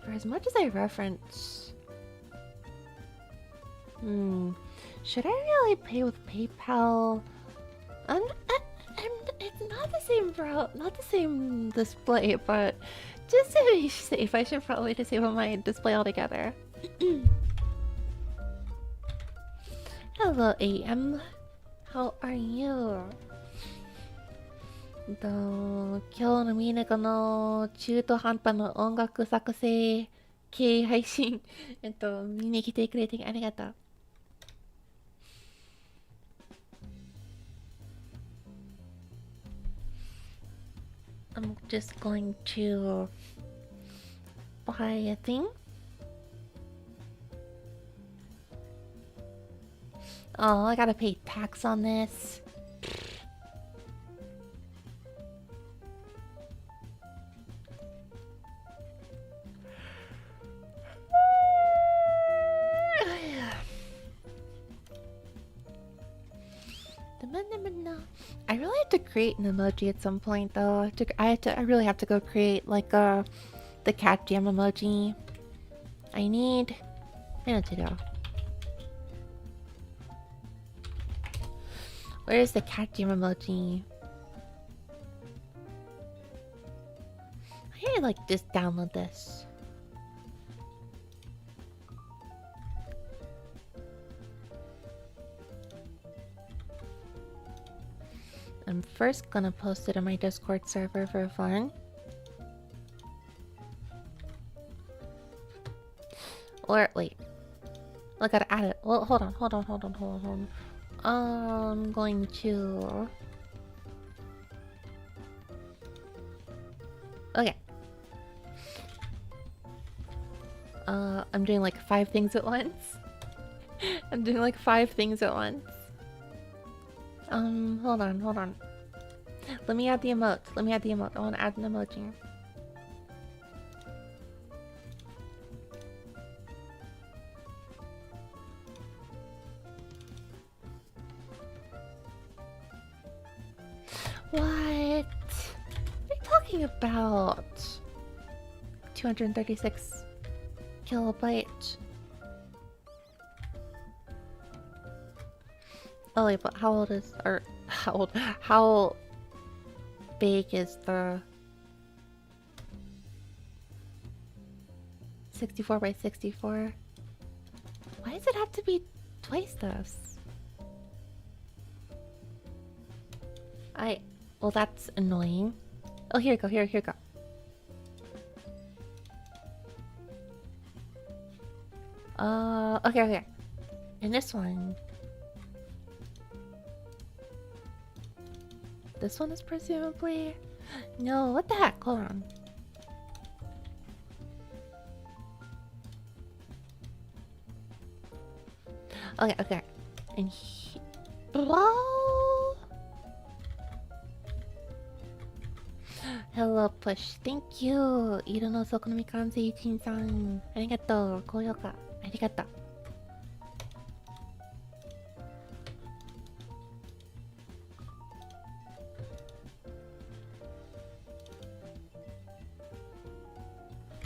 For as much as I reference... Should I really pay with PayPal? It's not the same not the same display, but just to be safe, I should probably disable my display altogether. Hello, AM. How are you? 今日のミネコの中途半端な音楽作成系配信見に来てくれてありがとう。I'm just going to buy a thing. Oh, I gotta pay tax on this. I really have to create an emoji at some point, though. I really have to go create like the cat jam emoji. I know to do. Where's the cat jam emoji? I need to like just download this. I'm first gonna post it on my Discord server for fun. Or wait. I gotta add it. Well, hold on. I'm going to... Okay. I'm doing like 5 things at once. I'm doing like 5 things at once. Hold on. Let me add the emote. I want to add an emoji. What? What are you talking about? 236 kilobytes. Oh wait, but how old is, or how big is the 64 by 64? Why does it have to be twice this? Well, that's annoying. Oh, here you go. Okay. And this one. This one is presumably... No, what the heck? Hold on. Okay. And Hello, Push. Thank you. 色の底のみかんせいちんさん。ありがとう。高評価。ありがとう。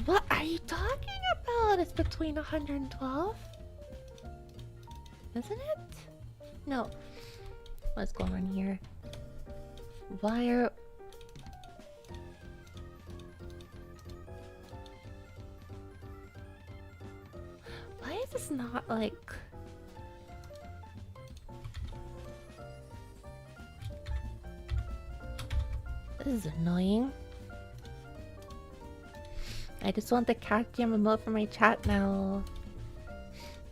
What are you talking about? It's between 112? Isn't it? No. What's going on here? Why is this not like... This is annoying. I just want the cat jam emote for my chat now.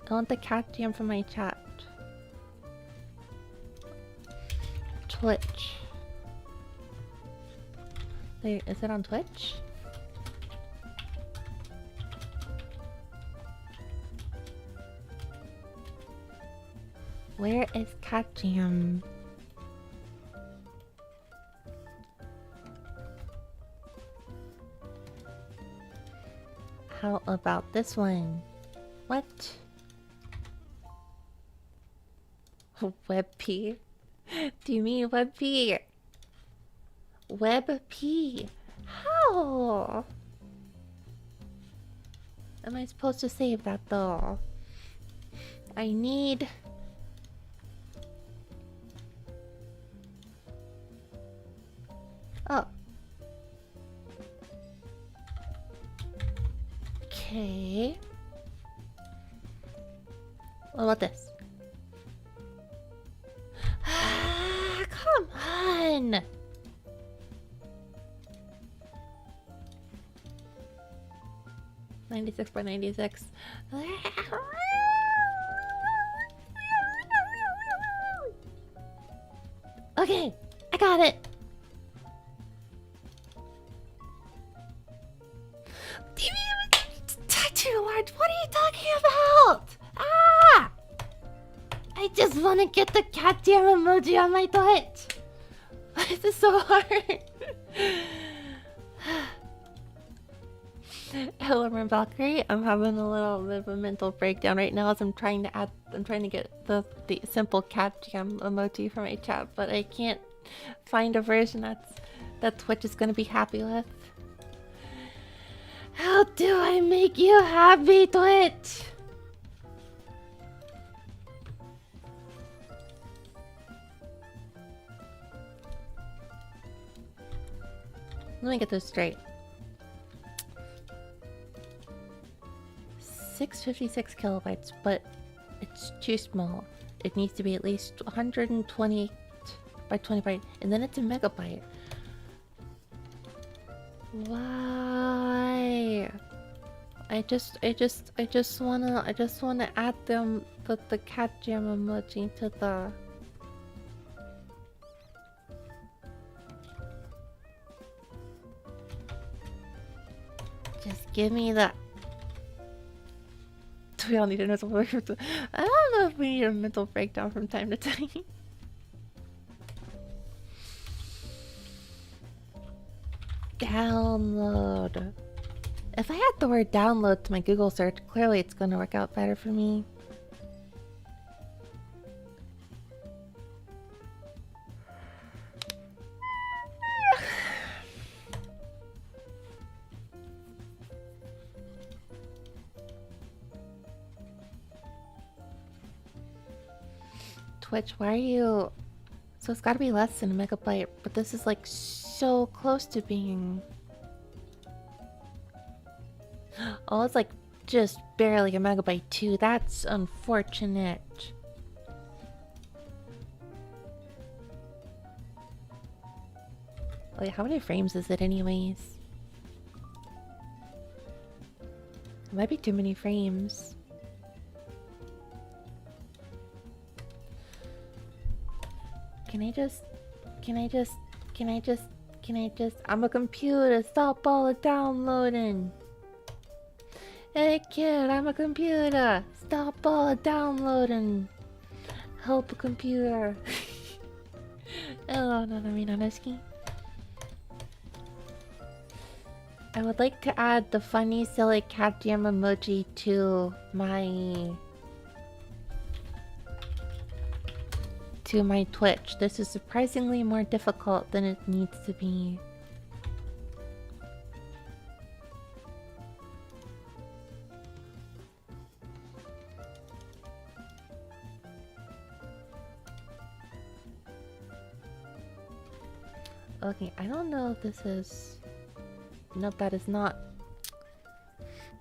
I want the cat jam for my chat. Twitch. Wait, is it on Twitch? Where is Cat Jam? How about this one? What? WebP? Do you mean WebP? WebP? How? Am I supposed to save that though? I need... Oh. Okay. What about this? Ah, come on! $96.96. Okay, I got it. Too large. What are you talking about? Ah! I just want to get the cat jam emoji on my Twitch. Why is this so hard? Hello, Valkyrie. I'm having a little bit of a mental breakdown right now as I'm trying to get the simple cat jam emoji for my chat, but I can't find a version that Twitch is gonna be happy with. How do I make you happy, Twitch? Let me get this straight. 656 kilobytes, but it's too small. It needs to be at least 128 by 20 byte, and then it's a megabyte. Why? I just wanna add the cat jam emoji to the... Just give me the... Do we all need a mental breakdown? I don't know if we need a mental breakdown from time to time. Download. If I add the word download to my Google search, clearly it's going to work out better for me. Twitch, why are you... So it's got to be less than a megabyte, but this is like so close to being... Oh, it's like just barely a megabyte too. That's unfortunate. Wait, how many frames is it anyways? It might be too many frames. Can I just... I'm a computer, stop all the downloading! Hey kid, I'm a computer, stop all the downloading! Help a computer! Hello, Nanami. I would like to add the funny, silly cat jam emoji to my Twitch. This is surprisingly more difficult than it needs to be. Okay, I don't know if this is... No, that is not...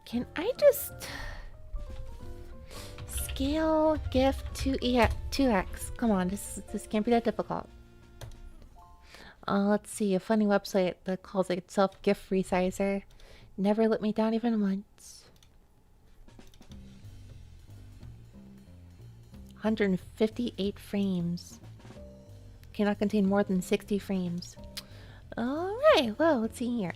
Can I just... Scale GIF to 2x? Come on, this can't be that difficult. Let's see, a funny website that calls itself GIF Resizer. Never let me down even once. 158 frames. Cannot contain more than 60 frames. Alright, well, let's see here.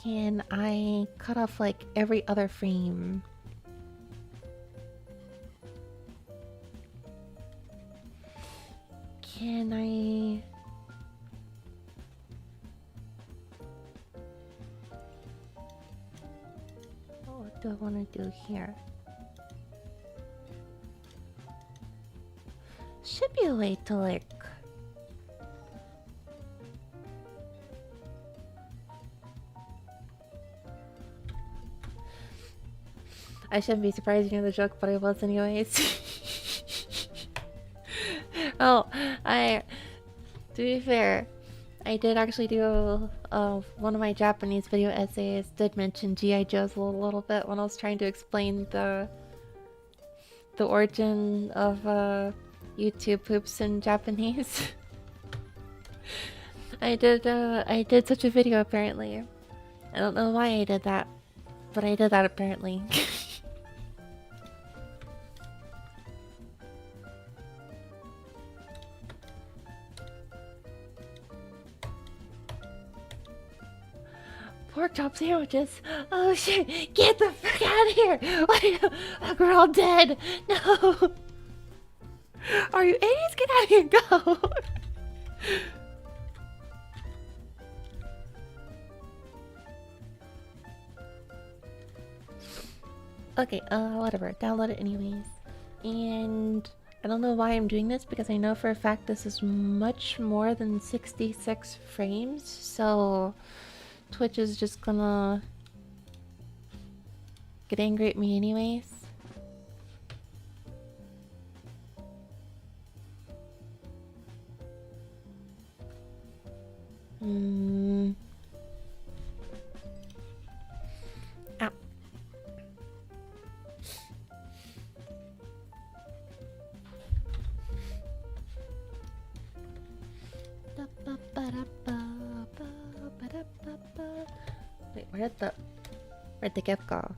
Can I cut off like every other frame? Can I... What do I want to do here? Should be a way to like... I shouldn't be surprised you know the joke, but I was anyways. Oh, to be fair, I did actually do one of my Japanese video essays did mention G.I. Joe's a little bit when I was trying to explain the origin of YouTube poops in Japanese. I did such a video apparently. I don't know why I did that, but I did that apparently. Pork chop sandwiches. Oh shit! Get the fuck out of here! What are you? We're all dead. No. Are you idiots? Get out of here! Go. Okay. Whatever. Download it anyways. And I don't know why I'm doing this because I know for a fact this is much more than 66 frames. So. Twitch is just gonna get angry at me anyways. Ow. Wait, where'd the gift go?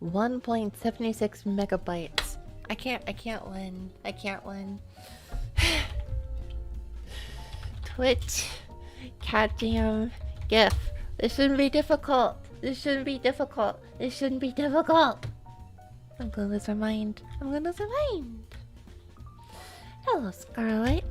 1.76 megabytes. I can't win. I can't win. Twitch. Goddamn. GIF. This shouldn't be difficult. This shouldn't be difficult. This shouldn't be difficult. I'm gonna lose my mind. I'm gonna lose my mind. Hello, Scarlet.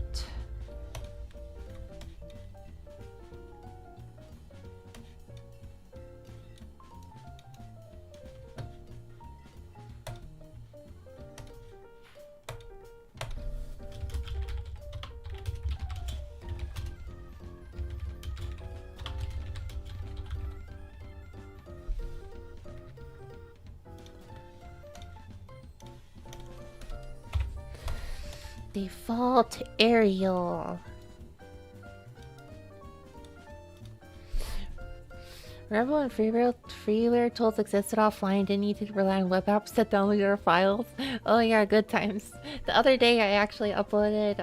Default Arial. Remember when freeware tools existed offline, didn't need to rely on web apps to download your files? Oh yeah, good times. The other day I actually uploaded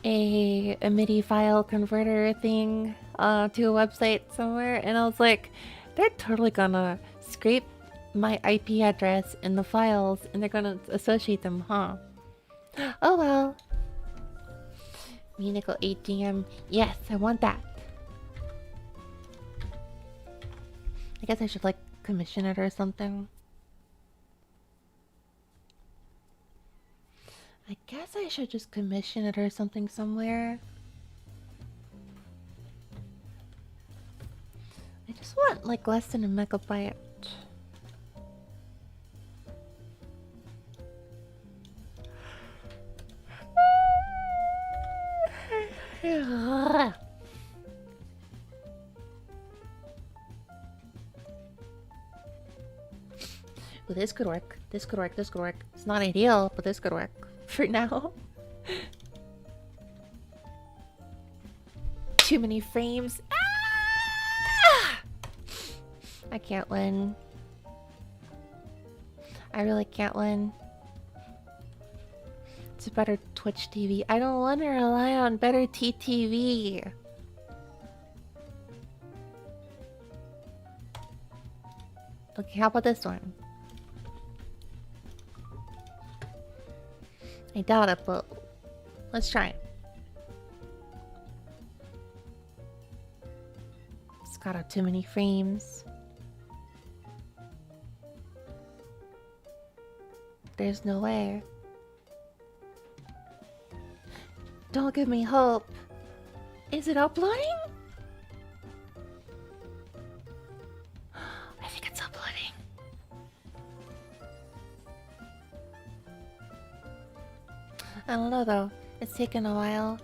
a MIDI file converter thing to a website somewhere, and I was like, they're totally gonna scrape my IP address in the files and they're gonna associate them, huh? Oh well. Munical ATM. Yes, I want that. I guess I should like commission it or something. I guess I should just commission it or something somewhere. I just want like less than a megabyte. Well, this could work. This could work. This could work. It's not ideal, but this could work for now. Too many frames. Ah! I can't win. I really can't win. It's a better Twitch TV. I don't want to rely on better TTV. Okay, how about this one? I doubt it, but let's try it. got up too many frames. There's no way. Don't give me hope. Is it uploading? I think it's uploading. I don't know though. It's taken a while.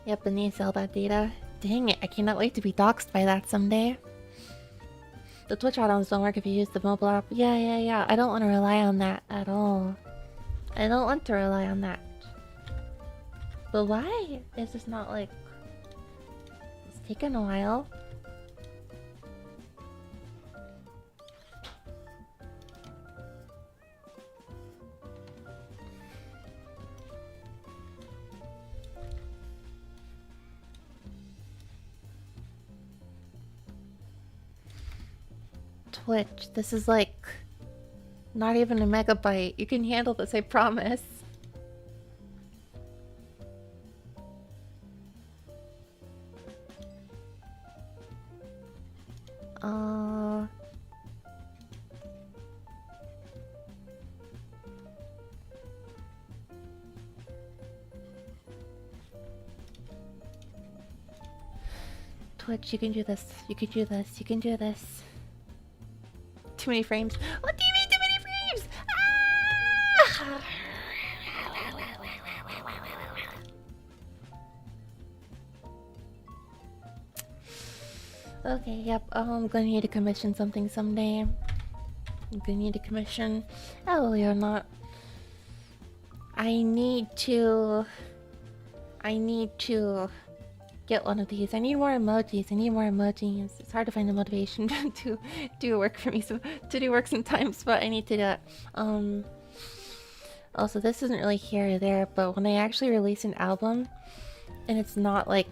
Yep, I need to sell that data. Dang it, I cannot wait to be doxxed by that someday. The Twitch add-ons don't work if you use the mobile app. Yeah. I don't want to rely on that at all. I don't want to rely on that. But why is this not like... It's taken a while. Twitch, this is like not even a megabyte. You can handle this, I promise. Twitch, you can do this. You can do this. You can do this. Too many frames. What do you mean too many frames? Ah! Okay, yep. I'm gonna need to commission something someday. I'm gonna need to commission. Oh, you're not. I need to get one of these. I need more emojis. I need more emojis. It's hard to find the motivation to do work for me. So to do work sometimes, but I need to do it. Also, this isn't really here or there, but when I actually release an album, and it's not like,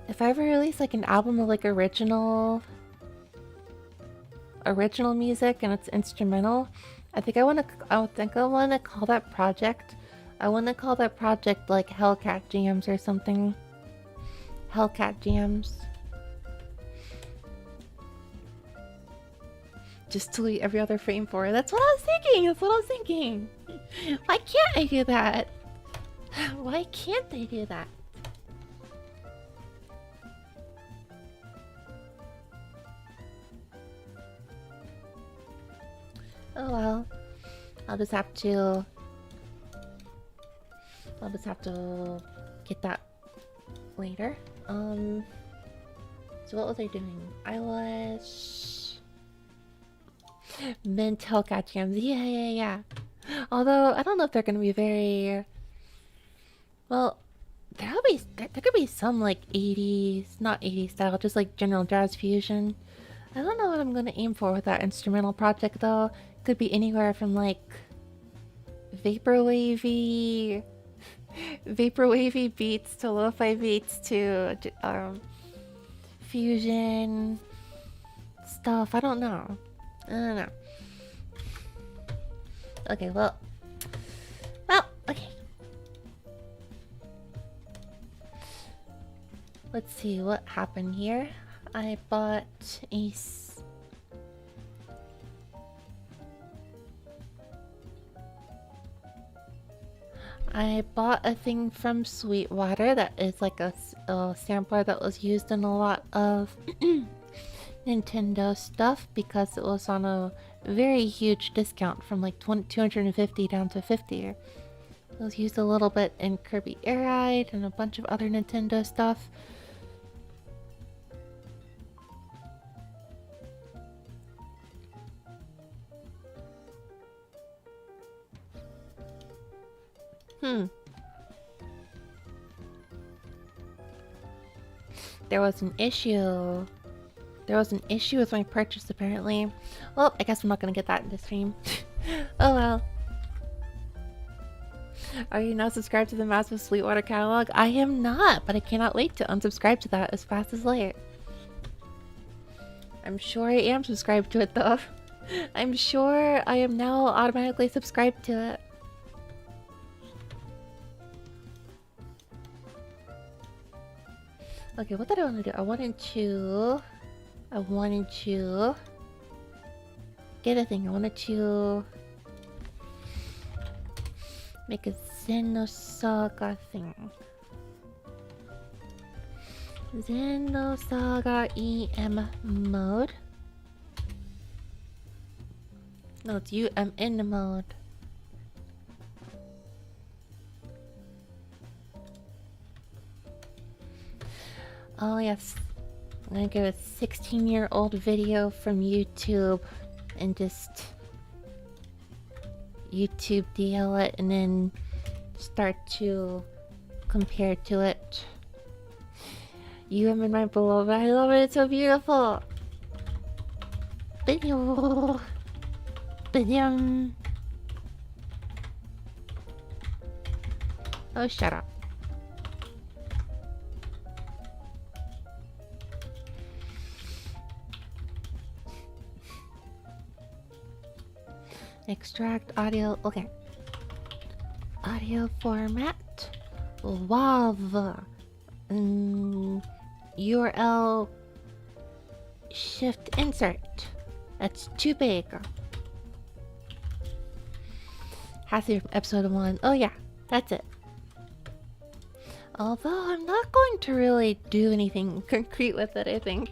if I ever release like an album of like original music and it's instrumental, I think I want to call that project. I want to call that project like Hellcat Jams or something. Hellcat Jams. Just delete every other frame for it. That's what I was thinking. That's what I was thinking. Why can't I do that? Why can't I do that? Oh well. I'll just have to get that later. So what was I doing? I was mint Hellcat Jams. Yeah. Although I don't know if they're gonna be very well. There could be some like 80s, not 80s style, just like general jazz fusion. I don't know what I'm gonna aim for with that instrumental project though. Could be anywhere from like vaporwavy beats to lo-fi beats to fusion stuff. I don't know. Okay, well, okay. Let's see what happened here. I bought a thing from Sweetwater that is like a sampler that was used in a lot of Nintendo stuff because it was on a very huge discount from like 250 down to 50. It was used a little bit in Kirby Air Ride and a bunch of other Nintendo stuff. There was an issue. With my purchase apparently. Well, I guess I'm not gonna get that in this stream. Oh well. Are you now subscribed to the massive Sweetwater catalog? I am not, but I cannot wait to unsubscribe to that as fast as light. I'm sure I am subscribed to it though. I'm sure I am now automatically subscribed to it. Okay, what did I want to do? I wanted to get a thing. I wanted to make a Xenosaga thing. Xenosaga EM mode. No, it's UMN mode. Oh yes. I'm gonna get a 16-year-old video from YouTube and just YouTube DL it and then start to compare to it. You am in my beloved. I love it. It's so beautiful. Video. Video. Oh, shut up. Extract audio. Okay. Audio format. WAV. URL. Shift insert. That's too big. Has to be from episode 1. Oh yeah, that's it. Although I'm not going to really do anything concrete with it, I think.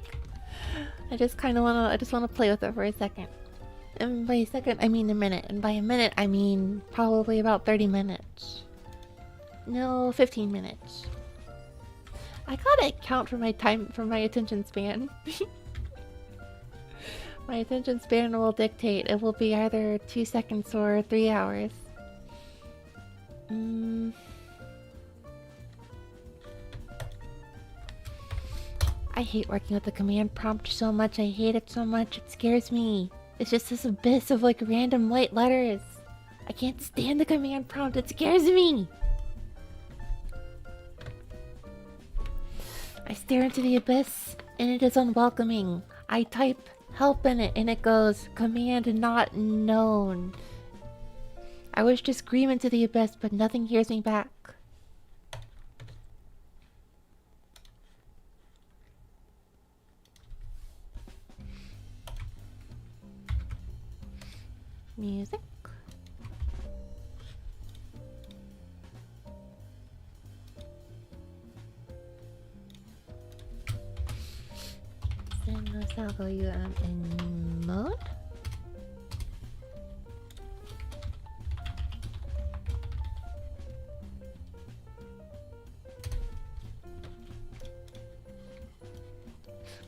I just wanna play with it for a second. And by a second, I mean a minute. And by a minute, I mean probably about 30 minutes. No, 15 minutes. I gotta account for my time, for my attention span. My attention span will dictate. It will be either 2 seconds or 3 hours. I hate working with the command prompt so much. I hate it so much. It scares me. It's just this abyss of like random white letters. I can't stand the command prompt. It scares me. I stare into the abyss and it is unwelcoming. I type help in it and it goes command not known. I wish to scream into the abyss, but nothing hears me back. Music. Xenosaga in mode.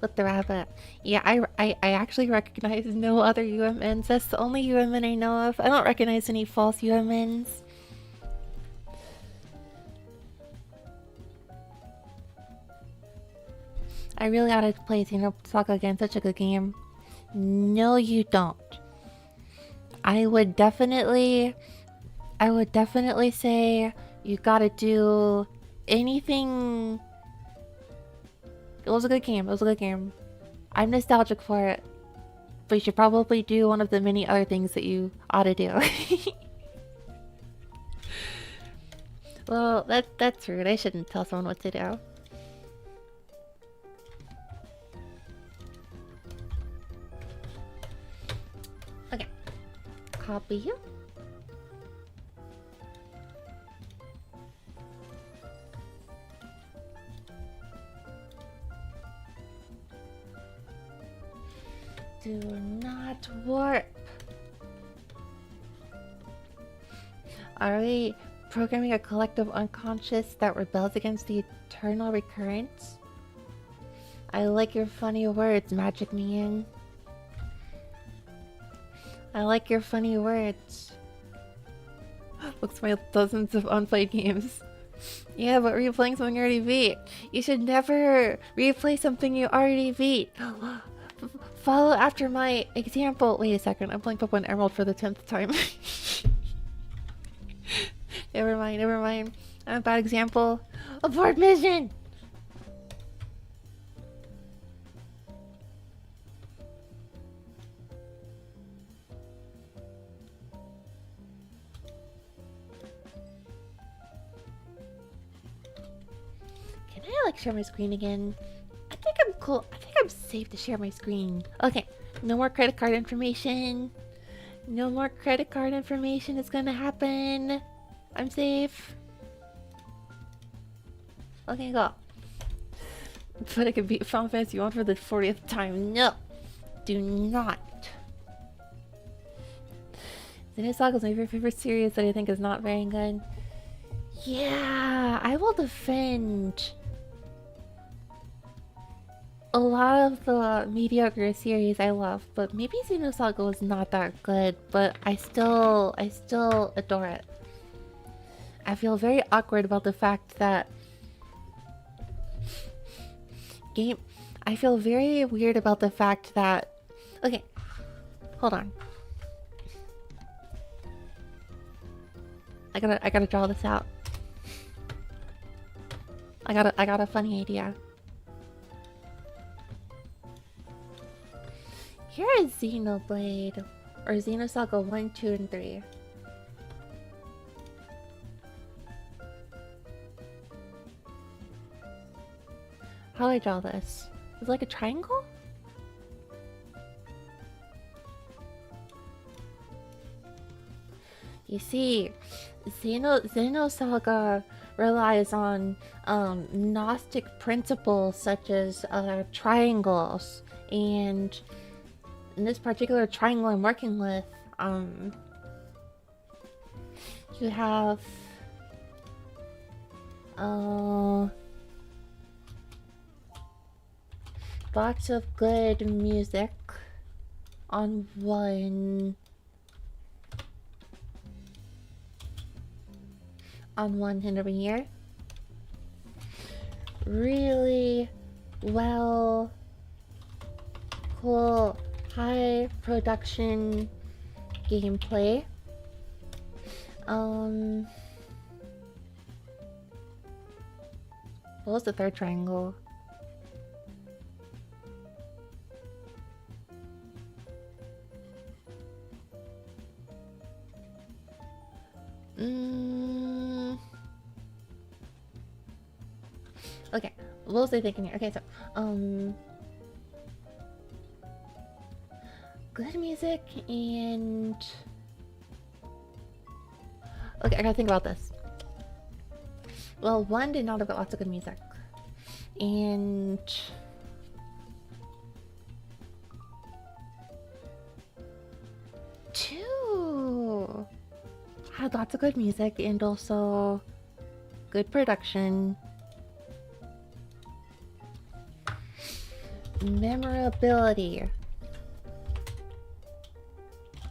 With the rabbit. Yeah, I actually recognize no other UMNs. That's the only UMN I know of. I don't recognize any false UMNs. I really ought to play Xenosaga again. Such a good game. No, you don't. I would definitely say you gotta do anything. It was a good game. It was a good game. I'm nostalgic for it. But you should probably do one of the many other things that you ought to do. Well, that's rude. I shouldn't tell someone what to do. Okay. Copy you. Do not warp. Are we programming a collective unconscious that rebels against the eternal recurrence? I like your funny words, Magic Man. I like your funny words. Looks like dozens of unplayed games. Yeah, but replaying something you already beat. You should never replay something you already beat. Follow after my example. Wait a second, I'm playing Pokemon Emerald for the 10th time. Never mind, never mind. I'm a bad example. Abort mission! Can Can I like share my screen again? I think I'm cool. I think I'm safe to share my screen. Okay, no more credit card information. No more credit card information is gonna happen. I'm safe. Okay, go. But I can beat Final Fantasy 1 for the 40th time. No! Do not. Xenosaga is my favorite series that I think is not very good. Yeah, I will defend a lot of the mediocre series I love, but maybe Xenosaga was not that good, but I still adore it. I feel very awkward about the fact that I feel very weird about the fact that... Okay, hold on. I gotta draw this out. I got a funny idea. Here is Xenoblade, or Xenosaga 1, 2, and 3. How do I draw this? Is it like a triangle? You see, Xenosaga relies on Gnostic principles such as triangles, and in this particular triangle I'm working with, you have lots of good music on one hand over here. Really well, cool, high production gameplay. What was the third triangle? Okay, what was I thinking here? Okay, so, good music and... Okay, I gotta think about this. Well, 1 did not have got lots of good music. And... 2 had lots of good music and also good production. Memorability.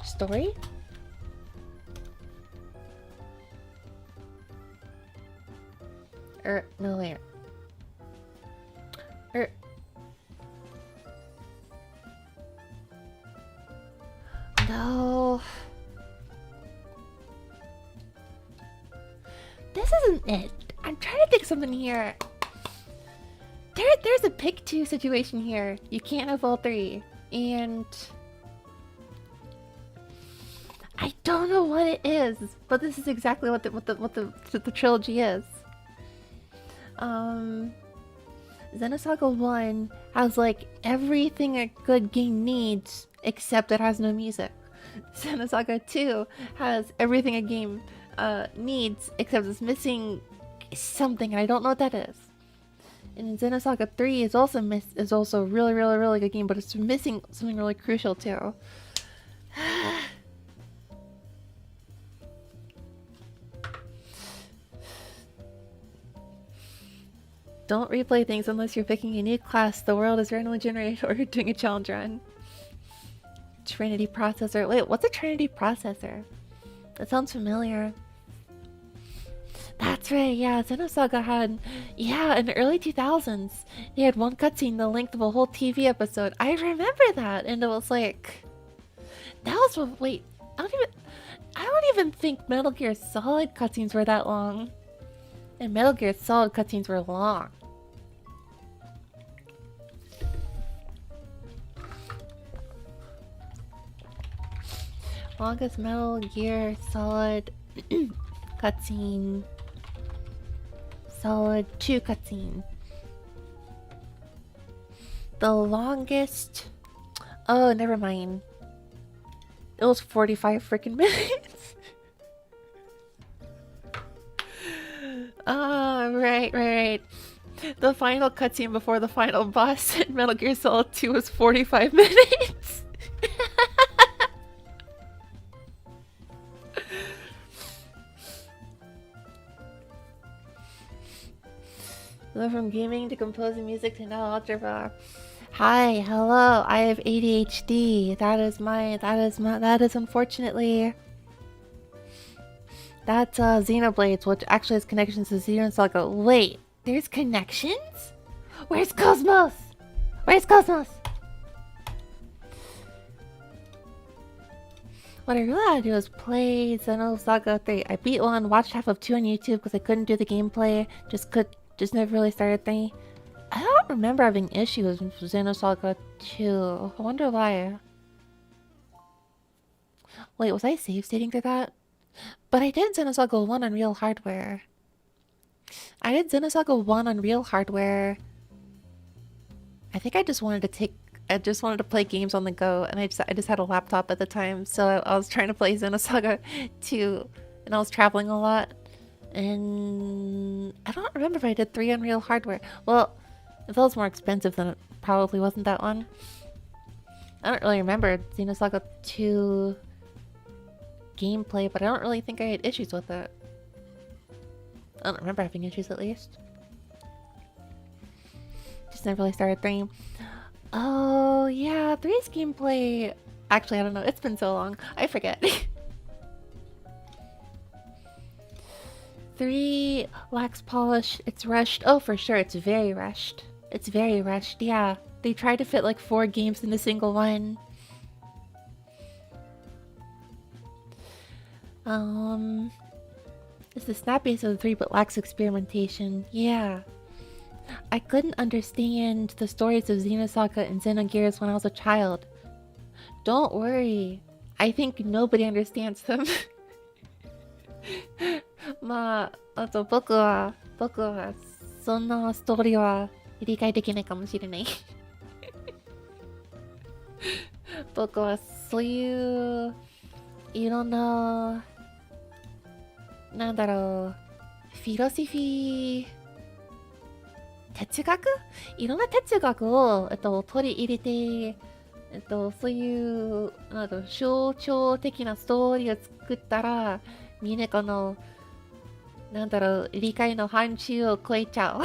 Story? No, wait. No. This isn't it. I'm trying to think of something here. There's a pick 2 situation here. You can't have all 3. And I don't know what it is, but this is exactly what the trilogy is. Xenosaga 1 has like everything a good game needs, except it has no music. Xenosaga 2 has everything a game needs, except it's missing something, and I don't know what that is. And Xenosaga 3 is also a really good game, but it's missing something really crucial too. Don't replay things unless you're picking a new class the world is randomly generated or you're doing a challenge run. Trinity processor. Wait, what's a Trinity processor? That sounds familiar. That's right, yeah, Xenosaga had... Yeah, in the early 2000s, they had one cutscene the length of a whole TV episode. I remember that, and it was like... That was what... Wait, I don't even think Metal Gear Solid cutscenes were that long. And Metal Gear Solid cutscenes were long. Longest Metal Gear Solid cutscene. Solid 2 cutscene. The longest... Oh, never mind. It was 45 freaking minutes. Ah, right. The final cutscene before the final boss in Metal Gear Solid 2 was 45 minutes. Go from gaming to composing music to now algebra. Hi, hello. I have ADHD. That is unfortunately. That's Xenoblades, which actually has connections to Xenosaga. Wait, there's connections? Where's Cosmos? Where's Cosmos? What I really had to do was play Xenosaga 3. I beat 1, watched half of 2 on YouTube because I couldn't do the gameplay. Just never really started thing. I don't remember having issues with Xenosaga 2. I wonder why. Wait, was I save stating through that? But I did Xenosaga 1 on real hardware. I think I just wanted to play games on the go, and I just had a laptop at the time, so I was trying to play Xenosaga 2, and I was traveling a lot. And I don't remember if I did 3 on real hardware. Well, if that was more expensive, then it probably wasn't that one. I don't really remember Xenosaga 2 gameplay, but I don't really think I had issues with it. I don't remember having issues, at least. Just never really started 3. Oh, yeah, 3's gameplay... Actually, I don't know. It's been so long. I forget. 3 lacks polish. It's rushed. Oh, for sure. It's very rushed. Yeah. They tried to fit like 4 games in a single one. It's the snappiest of the 3 but lacks experimentation. Yeah. I couldn't understand the stories of Xenosaga and Xenogears when I was a child. Don't worry. I think nobody understands them. まあ、あと僕はそんなストーリーは理解できないかもしれない。僕はそういういろんななんだろうフィロソフィー哲学いろんな哲学を、取り入れて、そういう象徴的なストーリーを作ったらみんなこのなんだろう理解の範疇を超えちゃう。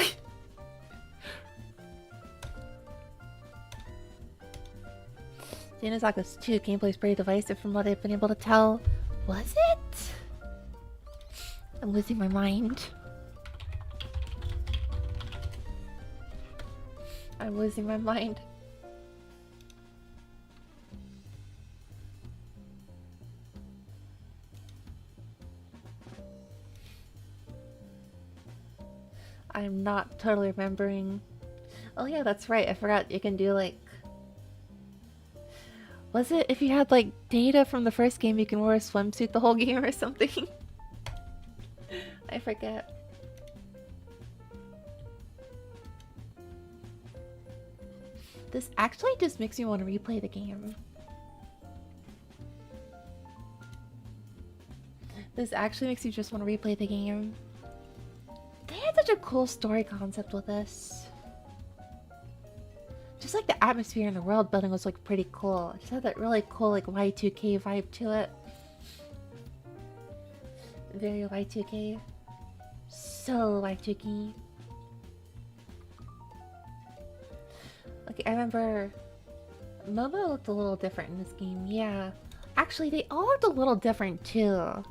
Xenosaga 2 gameplay is pretty divisive from what I've been able to tell. Was it? I'm losing my mind. I'm not totally remembering. Oh yeah, that's right. I forgot you can do like... Was it if you had like data from the first game you can wear a swimsuit the whole game or something? I forget. This actually just makes me want to replay the game. This actually makes you just want to replay the game. They had such a cool story concept with this. Just like the atmosphere and the world building was like pretty cool. It just had that really cool like Y2K vibe to it. Very Y2K. So Y2K. Okay, I remember Momo looked a little different in this game, yeah. Actually, they all looked a little different too.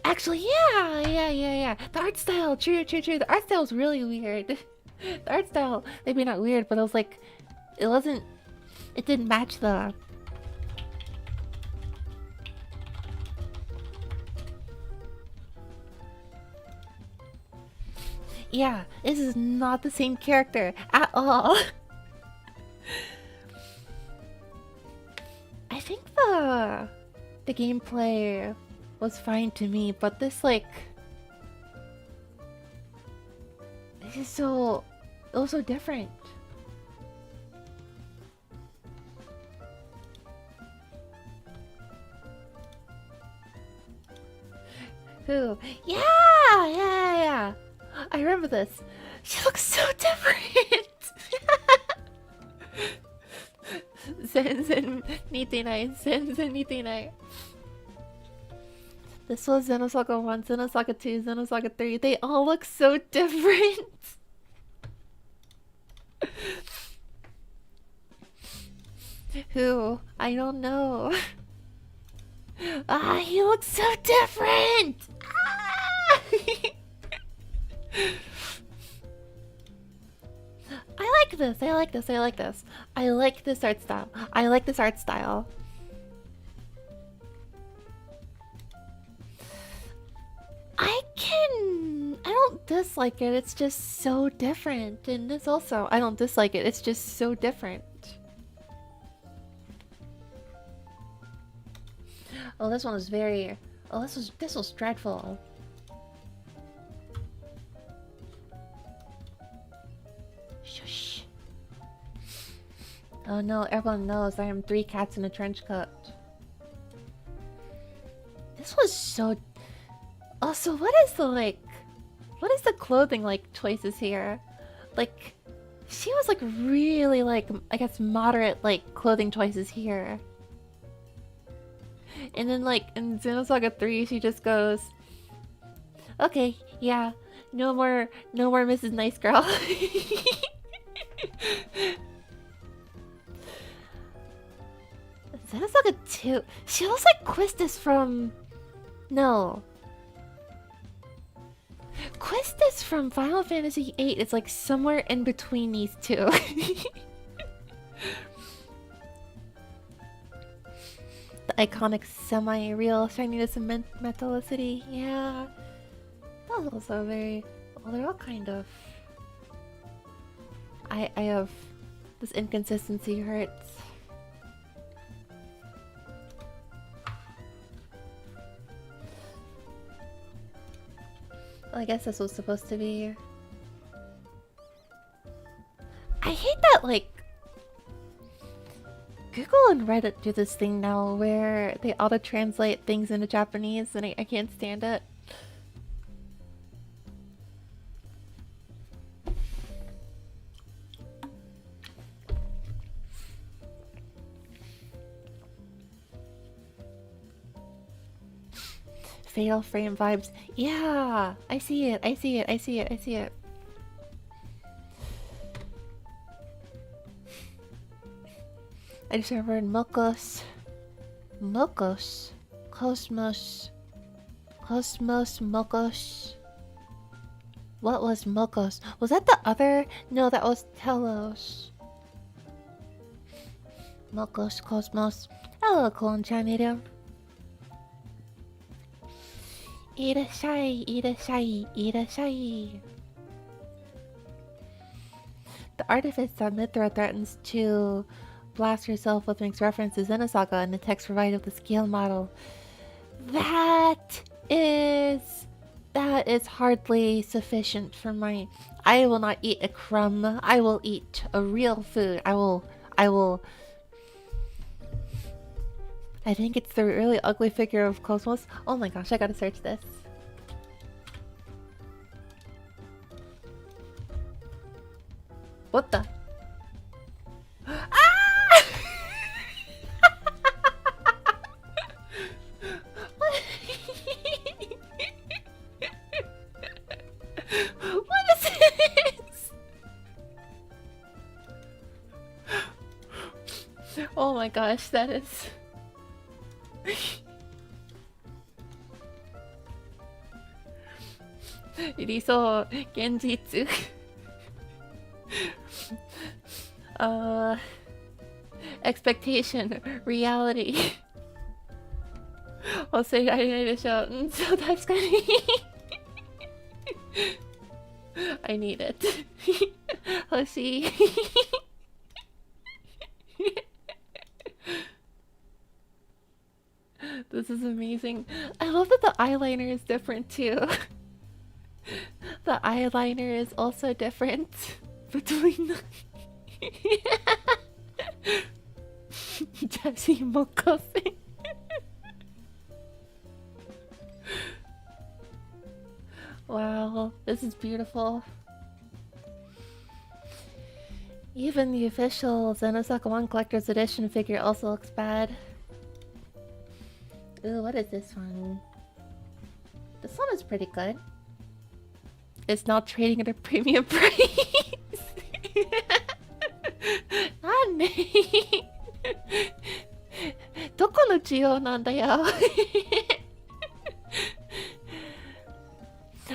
Actually, yeah. The art style, true. The art style was really weird. The art style, maybe not weird, but it was like, it didn't match the... Yeah, this is not the same character at all. I think the gameplay was fine to me, but this like... This is so... It was so different. Who? Yeah, yeah, yeah, yeah. I remember this. She looks so different. Zen Nitinai, Zen Nitinai. This was Xenosaga 1, Xenosaga 2, Xenosaga 3. They all look so different. Who? I don't know. Ah, he looks so different! Ah! I like this, I like this, I like this. I like this art style. I like this art style. I don't dislike it, it's just so different. And this also, I don't dislike it, it's just so different. Oh, this one was very... Oh, this was dreadful. Shush. Oh no, everyone knows I am 3 cats in a trench coat. This was so... Also, what is the, like... What is the clothing, like, choices here? Like, she was, like, really, like, I guess moderate, like, clothing choices here. And then, like, in Xenosaga 3, she just goes... Okay, yeah. No more Mrs. Nice Girl. Xenosaga 2... She looks like Quistis from... No. Quistis from Final Fantasy VIII is, like, somewhere in between these two. The iconic semi-real shininess and metallicity. Yeah. That was also very... Well, they're all kind of... I have... This inconsistency hurts. Well, I guess this was supposed to be... I hate that, like... Google and Reddit do this thing now where they auto-translate things into Japanese and I can't stand it. Fatal Frame vibes. Yeah! I see it, I see it, I see it, I see it. I just remembered Mokos. Mokos? Cosmos. Cosmos Mokos. What was Mokos? Was that the other? No, that was Telos. Mokos, Cosmos. Hello, Clone-chan. Irashai, irashai, irashai. The artifice that Mithra threatens to blast herself with makes reference to Xenosaga and the text provided with the scale model. That is hardly sufficient for my... I will not eat a crumb. I will eat a real food. I will... I think it's the really ugly figure of Cosmos. Oh my gosh, I gotta search this. What the? Ah! What is this? Oh my gosh, that is... Riso Genjitsu. Expectation, reality. 忘れられないでしょ。うん、そう、確かに。I need it. 欲しい。This is amazing. I love that the eyeliner is different too. The eyeliner is also different between the... Jesse Mokose. Wow, this is beautiful. Even the official Xenosaga 1 Collector's Edition figure also looks bad. Ooh, what is this one? This one is pretty good. It's not trading at a premium price. なんでどこの需要なんだよ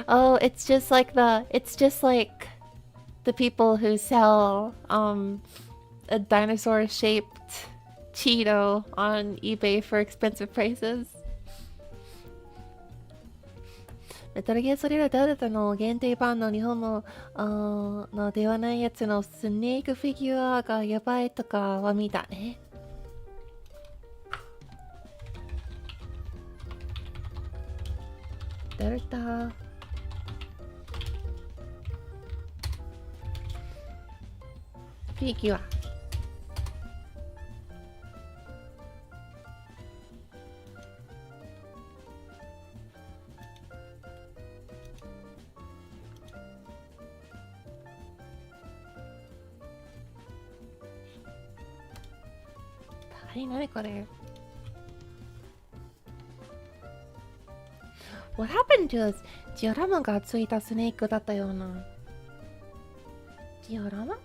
Oh, it's just like the people who sell a dinosaur shaped Cheeto on eBay for expensive prices. メタルギアソリラダルタの限定版の日本のではないやつのスネークフィギュアがやばいとかは見たね。ダルタフィギュア何これ What happened to us? ジオラマがついたスネークだったような。ジオラマ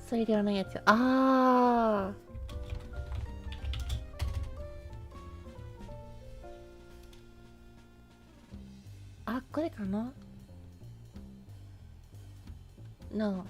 それではないやつ。ああ。これかな ?No。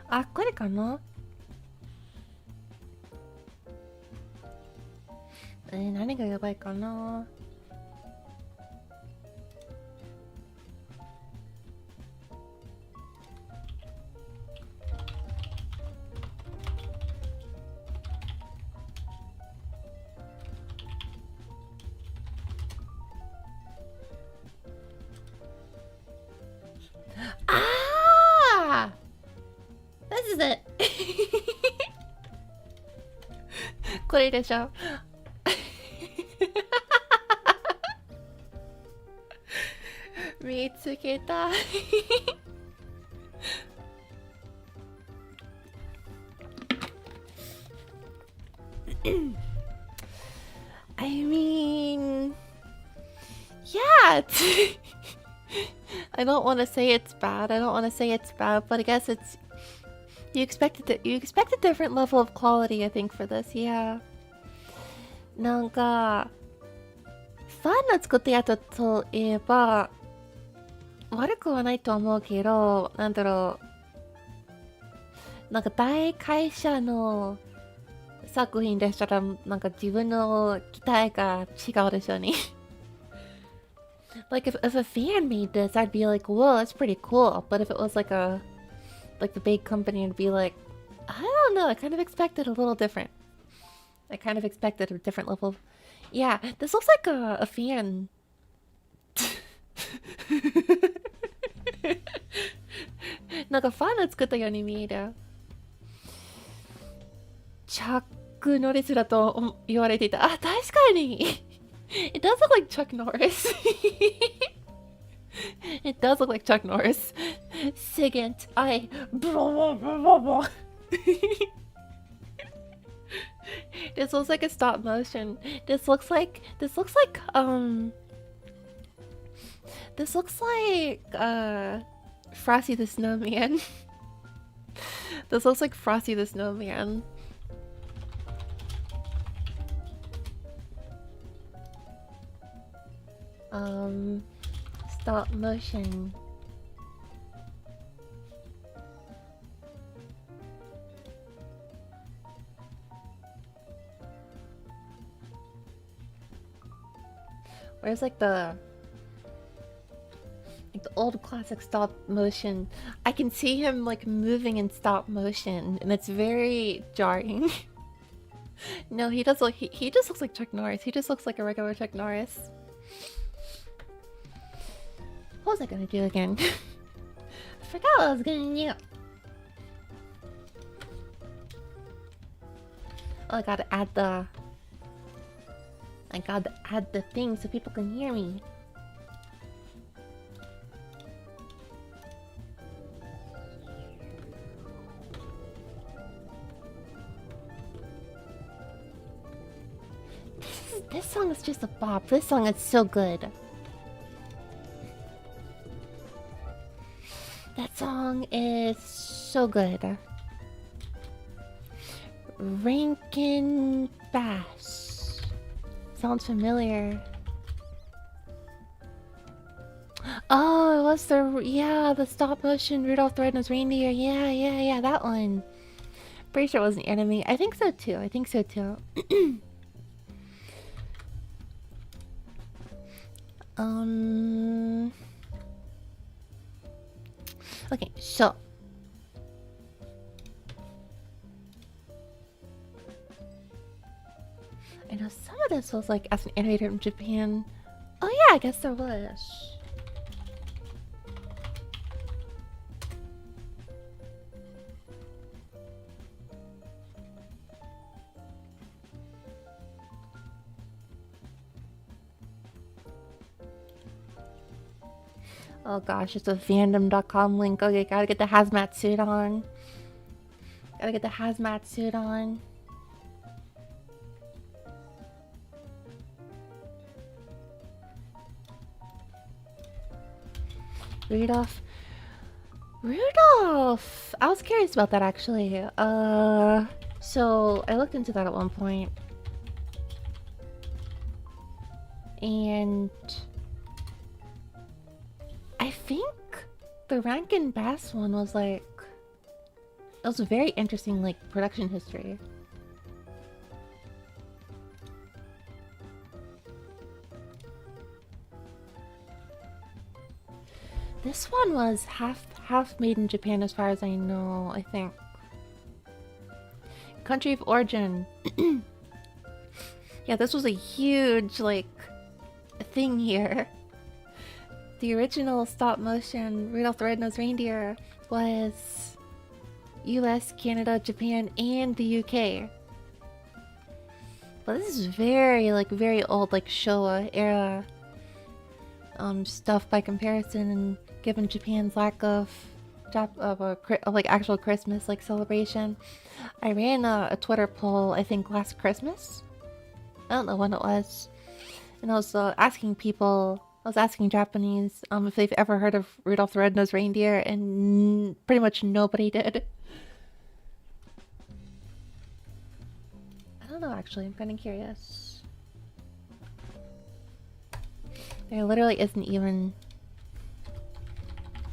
あ、これかな何がやばいかなこれでしょ見つけたI mean, yeah, I don't want to say it's bad. I don't want to say it's bad, but I guess it's you expect a different level of quality, I think, for this. Yeah. なんかファンの作ったやつといえば悪くはないと思うけど、なんだろう、なんか大会社の作品でしたらなんか自分の期待が違うでしょうね。Like if a fan made this, I'd be like, whoa, that's pretty cool. But if it was like the big company, I'd be like, I don't know. I kind of expected a little different. I kind of expected a different level of... Yeah, this looks like a fan. なんかファンの作ったように見える。チャック・ノリスだと言われていた。あ、確かに。It does look like Chuck Norris. It does look like Chuck Norris. Sigint, I... This looks like a stop motion. This looks like Frosty the Snowman. This looks like Frosty the Snowman. Stop motion. Where's like the Like the old classic stop motion. I can see him like moving in stop motion, and it's very jarring. No, he does look. He just looks like Chuck Norris. He just looks like a regular Chuck Norris. What was I gonna do again? I forgot what I was gonna do. Oh, I gotta add the. I gotta add the thing so people can hear me. This song is just a bop. This song is so good. That song is so good. Rankin Bass. Sounds familiar. Oh, it was the stop motion Rudolph the Red-Nosed Reindeer. Yeah, that one. Pretty sure it was an anime. I think so too. Okay, so I know some of this was like as an animator in Japan. Oh yeah, I guess there was. Oh gosh, it's a fandom.com link. Okay, gotta get the hazmat suit on. Rudolph. I was curious about that actually. So I looked into that at one point. And I think the Rankin Bass one was like, it was a very interesting like production history. This one was half made in Japan as far as I know, I think. Country of origin. Yeah, this was a huge like thing here. The original stop motion Rudolph the Red-Nosed Reindeer was US, Canada, Japan, and the UK. But this is very old, like Showa era stuff by comparison, and given Japan's lack of like actual Christmas like celebration. I ran a Twitter poll, I think last Christmas. I don't know when it was, and I was asking people. I was asking Japanese if they've ever heard of Rudolph the Red-Nosed Reindeer, and pretty much nobody did. I don't know, actually. I'm kind of curious. There literally isn't even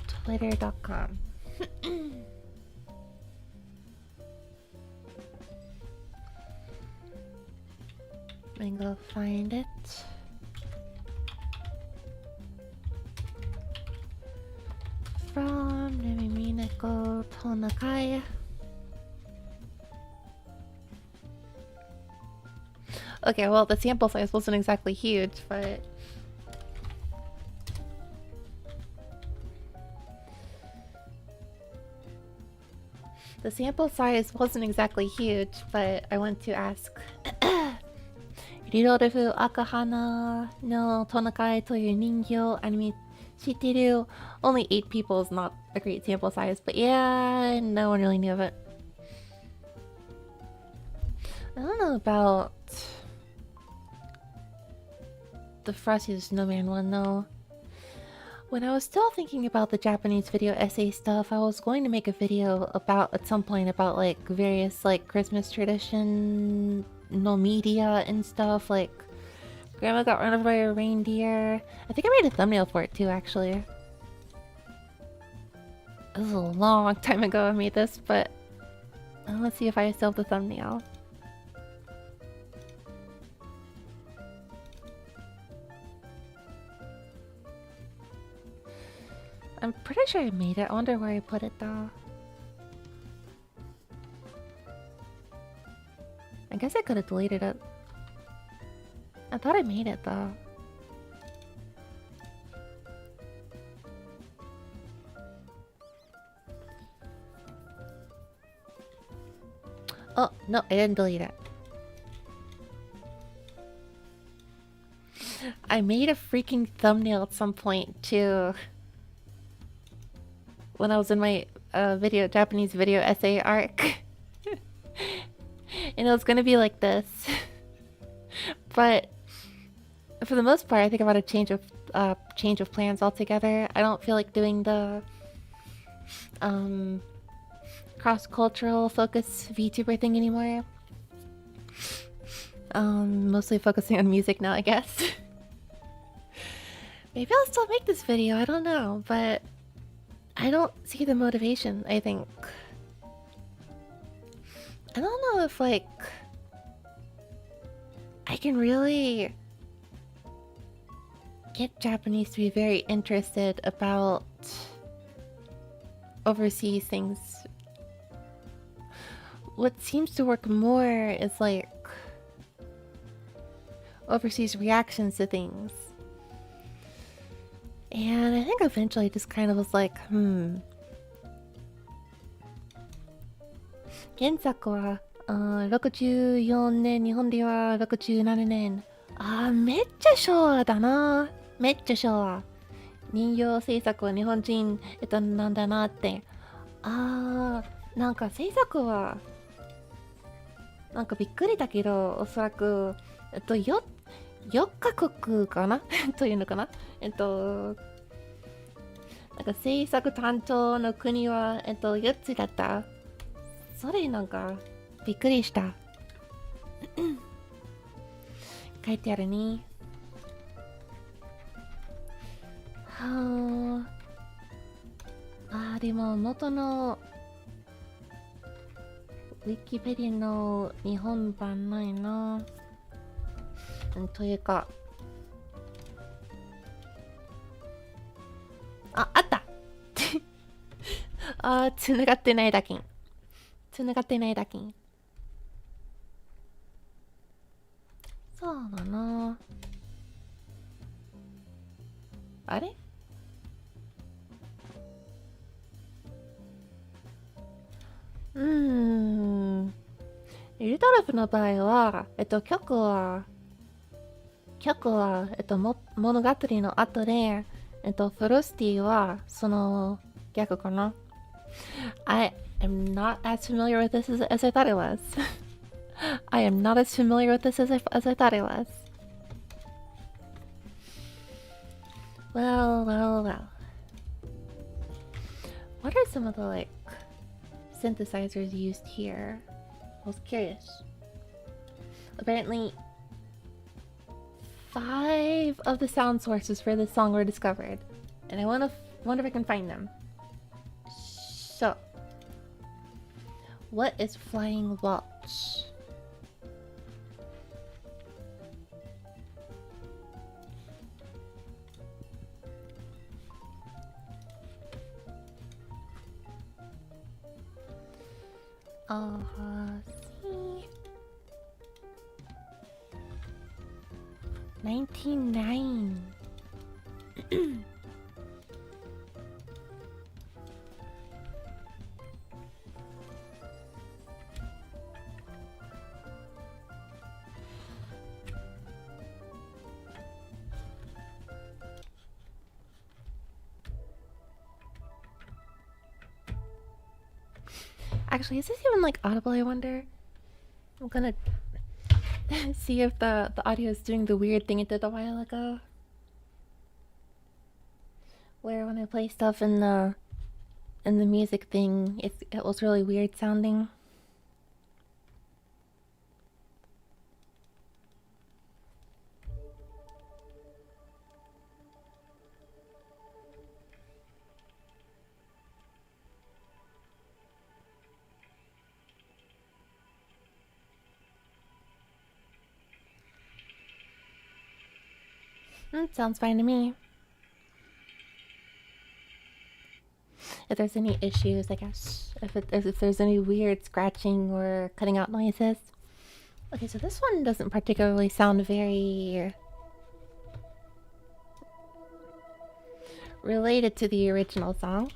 Twitter.com. I'm gonna go find it. From Nemimineko Tonakai. Okay, well, the sample size wasn't exactly huge, but I want to ask. Rirorufu Akahana no Tonakai toyu ningyo anime shitteru. Only 8 people is not a great sample size, but yeah, no one really knew of it. I don't know about the Frosty the Snowman one though. When I was still thinking about the Japanese video essay stuff, I was going to make a video about at some point about like various like Christmas tradition no media and stuff, like Grandma got run over by a reindeer. I think I made a thumbnail for it too, actually. It was a long time ago I made this, but let's see if I still have the thumbnail. I'm pretty sure I made it. I wonder where I put it though. I guess I could have deleted it. I thought I made it though. Oh, no, I didn't delete it. I made a freaking thumbnail at some point too. When I was in my Japanese video essay arc. And it was gonna be like this. But for the most part, I think I'm about a change of plans altogether. I don't feel like doing the cross-cultural focus VTuber thing anymore. Mostly focusing on music now, I guess. Maybe I'll still make this video, I don't know, but I don't see the motivation, I think. I don't know if, like, I can really get Japanese to be very interested about overseas things. What seems to work more is, like, overseas reactions to things. And I think eventually I just kind of was like, Gensaku wa 64年、日本では67年。あー、めっちゃ昭和だな。めっちゃ昭和。人形制作は日本人、なんだなって。あー、なんか制作は、なんかびっくりだけど、おそらく、4カ国かなというのかななんか制作担当の国は、4つだった。それなんか、びっくりした。書いてあるね。はあ。でも元のウィキペディの日本版ないな。というか。あった。繋がってないだけ。繋がってないだけ。そうだな。あれルドルフの場合は、曲は、物語の後で、フロスティは、その、逆かな。I am not as familiar with this as I thought it was. I am not as familiar with this as I thought it was. Well. What are some of the, like, synthesizers used here? I was curious. Apparently, 5 of the sound sources for this song were discovered. And I wonder if I can find them. So, what is Flying Waltz? See. 99. Actually, is this even like audible, I wonder? I'm gonna see if the audio is doing the weird thing it did a while ago. Where when I play stuff in the music thing, it was really weird sounding. Sounds fine to me. if there's any issues, I guess. If there's any weird scratching or cutting out noises. Okay, so this one doesn't particularly sound very related to the original song.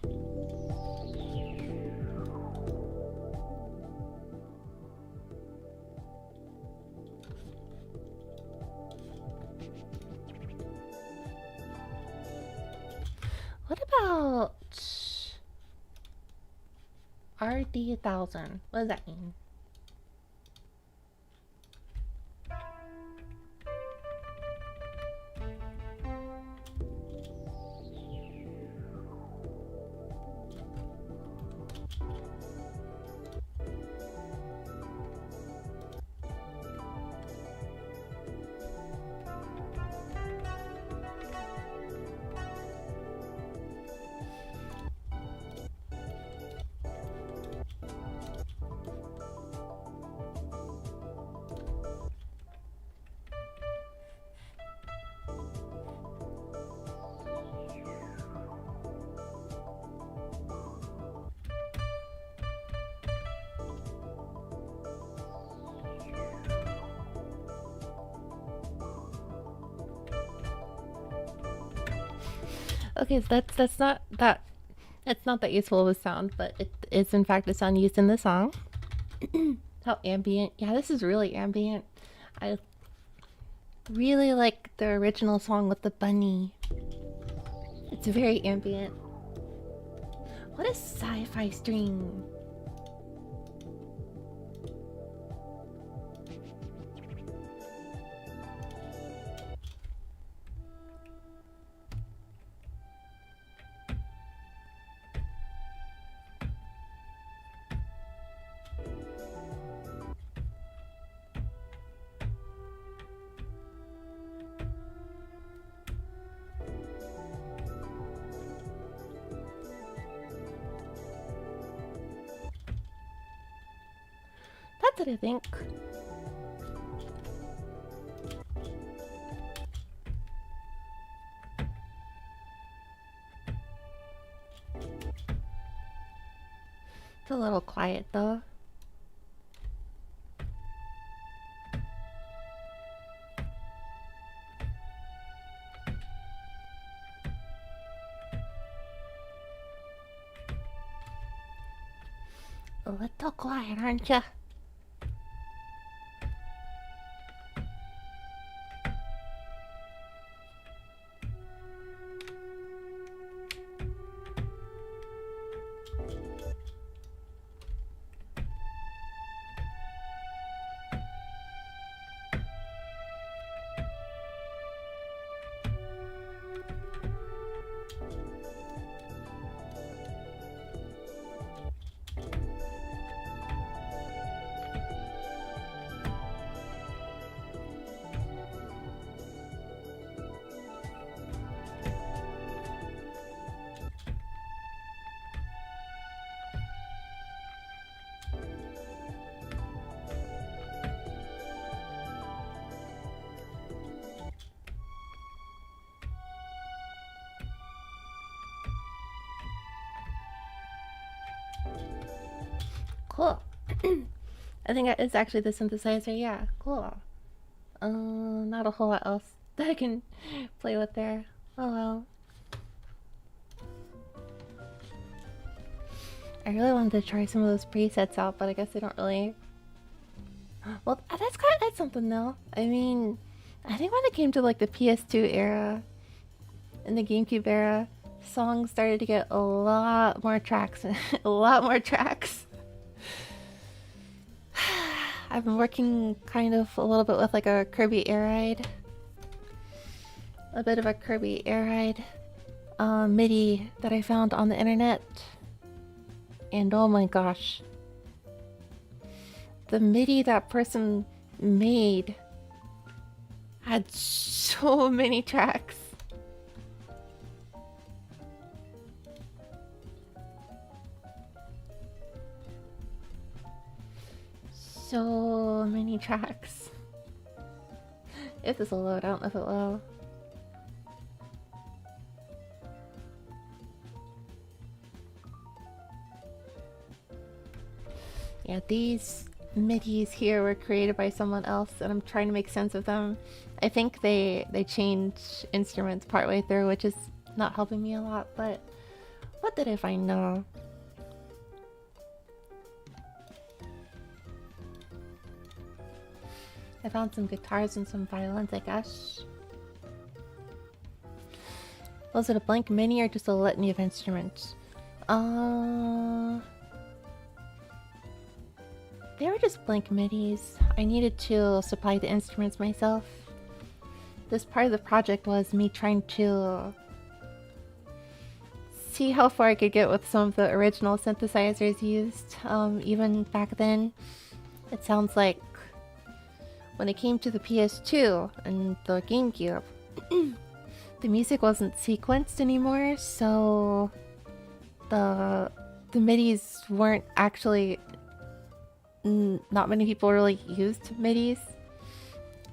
What about RD1000? What does that mean? Okay, so that's not that useful of a sound, but it is in fact a sound used in the song. How ambient. Yeah, this is really ambient. I really like the original song with the bunny. It's very ambient. What is sci-fi string? That's what I think. It's a little quiet though. A little quiet, aren't ya? Cool. I think it's actually the synthesizer. Yeah, cool. Not a whole lot else that I can play with there. Oh well. I really wanted to try some of those presets out, but I guess they don't really. Well, that's kind of something though. I mean, I think when it came to like the PS2 era and the GameCube era, songs started to get a lot more tracks. A lot more tracks. I've been working kind of a little bit with like a Kirby Air Ride. A bit of a Kirby Air Ride MIDI that I found on the internet. And oh my gosh. The MIDI that person made had so many tracks. So many tracks. If this will load, I don't know if it will. Yeah, these midis here were created by someone else, and I'm trying to make sense of them. I think they change instruments partway through, which is not helping me a lot, but what did I find? No. I found some guitars and some violins, I guess. Was it a blank mini or just a litany of instruments? They were just blank midis. I needed to supply the instruments myself. This part of the project was me trying to see how far I could get with some of the original synthesizers used. Even back then, it sounds like when it came to the PS2 and the GameCube, the music wasn't sequenced anymore, so the midis weren't actually... Not many people really used midis.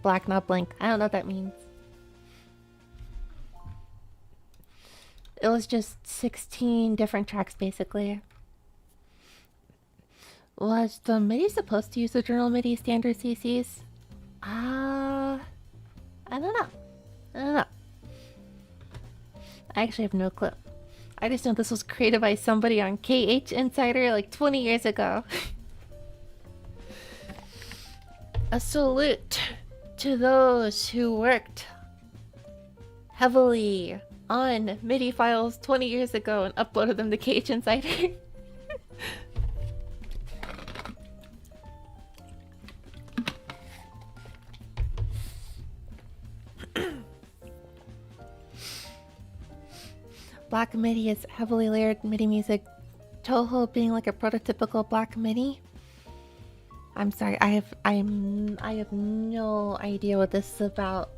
Black, not blank. I don't know what that means. It was just 16 different tracks, basically. Was the MIDI supposed to use the journal MIDI standard CCs? I don't know. I don't know. I actually have no clue. I just know this was created by somebody on KH Insider like 20 years ago. A salute to those who worked heavily on MIDI files 20 years ago and uploaded them to KH Insider. Black MIDI is heavily layered MIDI music. Toho being like a prototypical black MIDI. I'm sorry, I have no idea what this is about.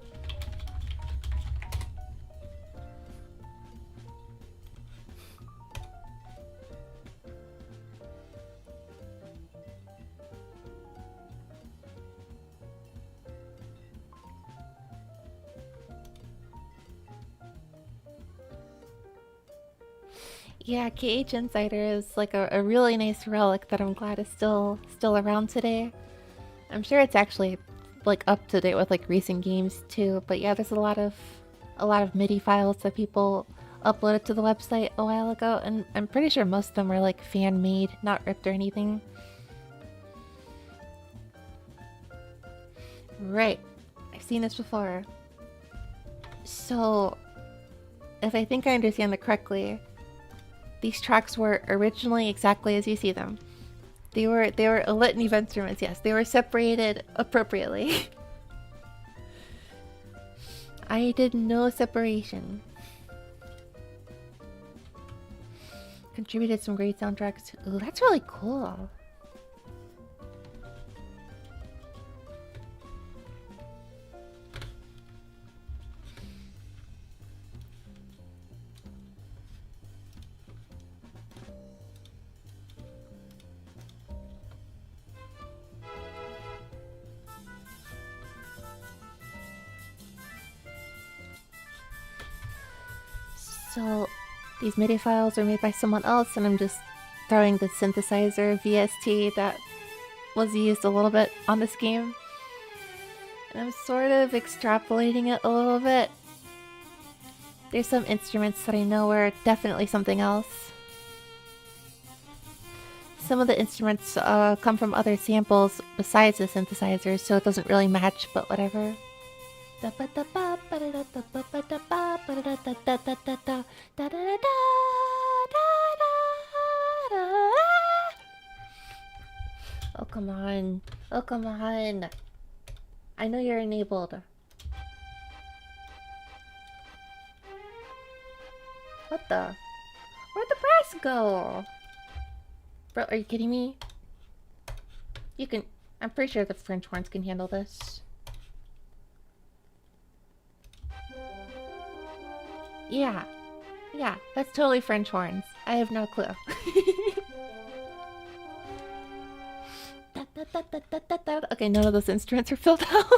Yeah, KH Insider is like a really nice relic that I'm glad is still around today. I'm sure it's actually like up to date with like recent games too, but yeah, there's a lot of MIDI files that people uploaded to the website a while ago, and I'm pretty sure most of them are like fan made, not ripped or anything. Right. I've seen this before. So if I think I understand it correctly, these tracks were originally exactly as you see them. They were a litany of instruments, yes. They were separated appropriately. I did no separation. Contributed some great soundtracks. Ooh, that's really cool. So these MIDI files are made by someone else, and I'm just throwing the synthesizer VST that was used a little bit on this game. And I'm sort of extrapolating it a little bit. There's some instruments that I know are definitely something else. Some of the instruments come from other samples besides the synthesizers, so it doesn't really match, but whatever. Oh, come on. Oh, come on. I know you're enabled. What the? Where'd the brass go? Bro, are you kidding me? You can... I'm pretty sure the French horns can handle this. Yeah. Yeah, that's totally French horns. I have no clue. Okay, none of those instruments are filled out.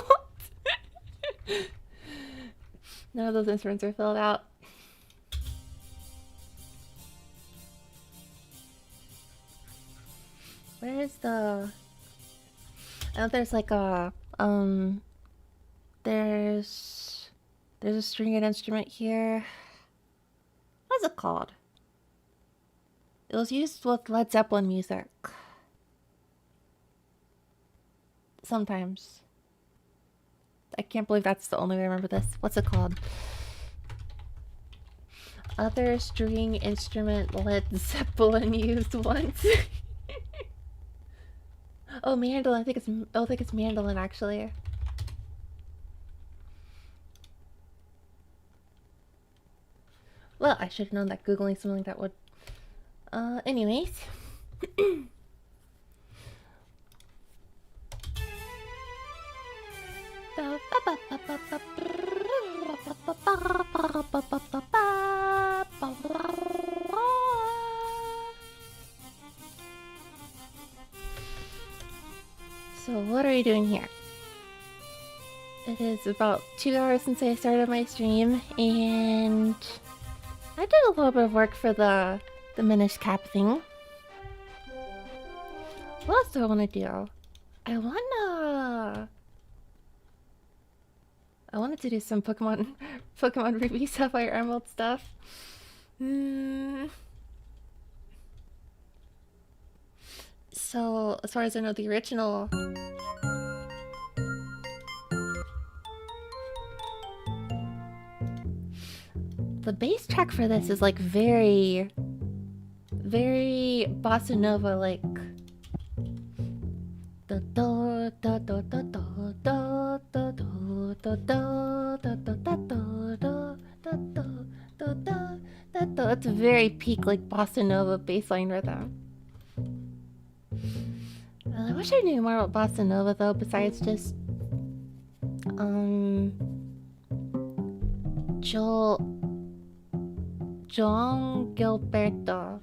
None of those instruments are filled out. Where's the... I know there's like a... There's a stringed instrument here. What's it called? It was used with Led Zeppelin music. Sometimes. I can't believe that's the only way I remember this. What's it called? Other string instrument Led Zeppelin used once. Oh, mandolin. I think it's mandolin actually. Well, I should have known that Googling something like that would. Anyways. So what are we doing here? It is about 2 hours since I started my stream, and I did a little bit of work for the Minish Cap thing. What else do I want to do? I wanted to do some Pokemon Ruby Sapphire Emerald stuff. So, as far as I know, the original... The bass track for this is like very bossa nova, like... It's a very peak, like, bossa nova bassline rhythm. I wish I knew more about bossa nova, though, besides just... John Gilberto.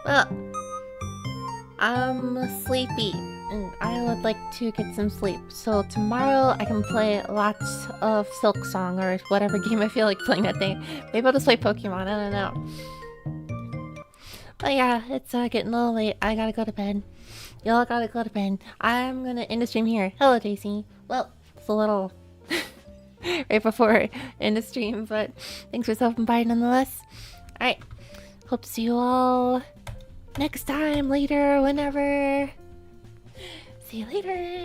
Well, I'm sleepy and I would like to get some sleep. So tomorrow I can play lots of Silk Song or whatever game I feel like playing that day. Maybe I'll just play Pokemon, I don't know. But yeah, it's getting a little late. I gotta go to bed. Y'all gotta go to bed. I'm gonna end the stream here. Hello, Daisy. Well, it's a little right before end the stream, but thanks for stopping by nonetheless. Alright, hope to see you all next time, later, whenever. See you later.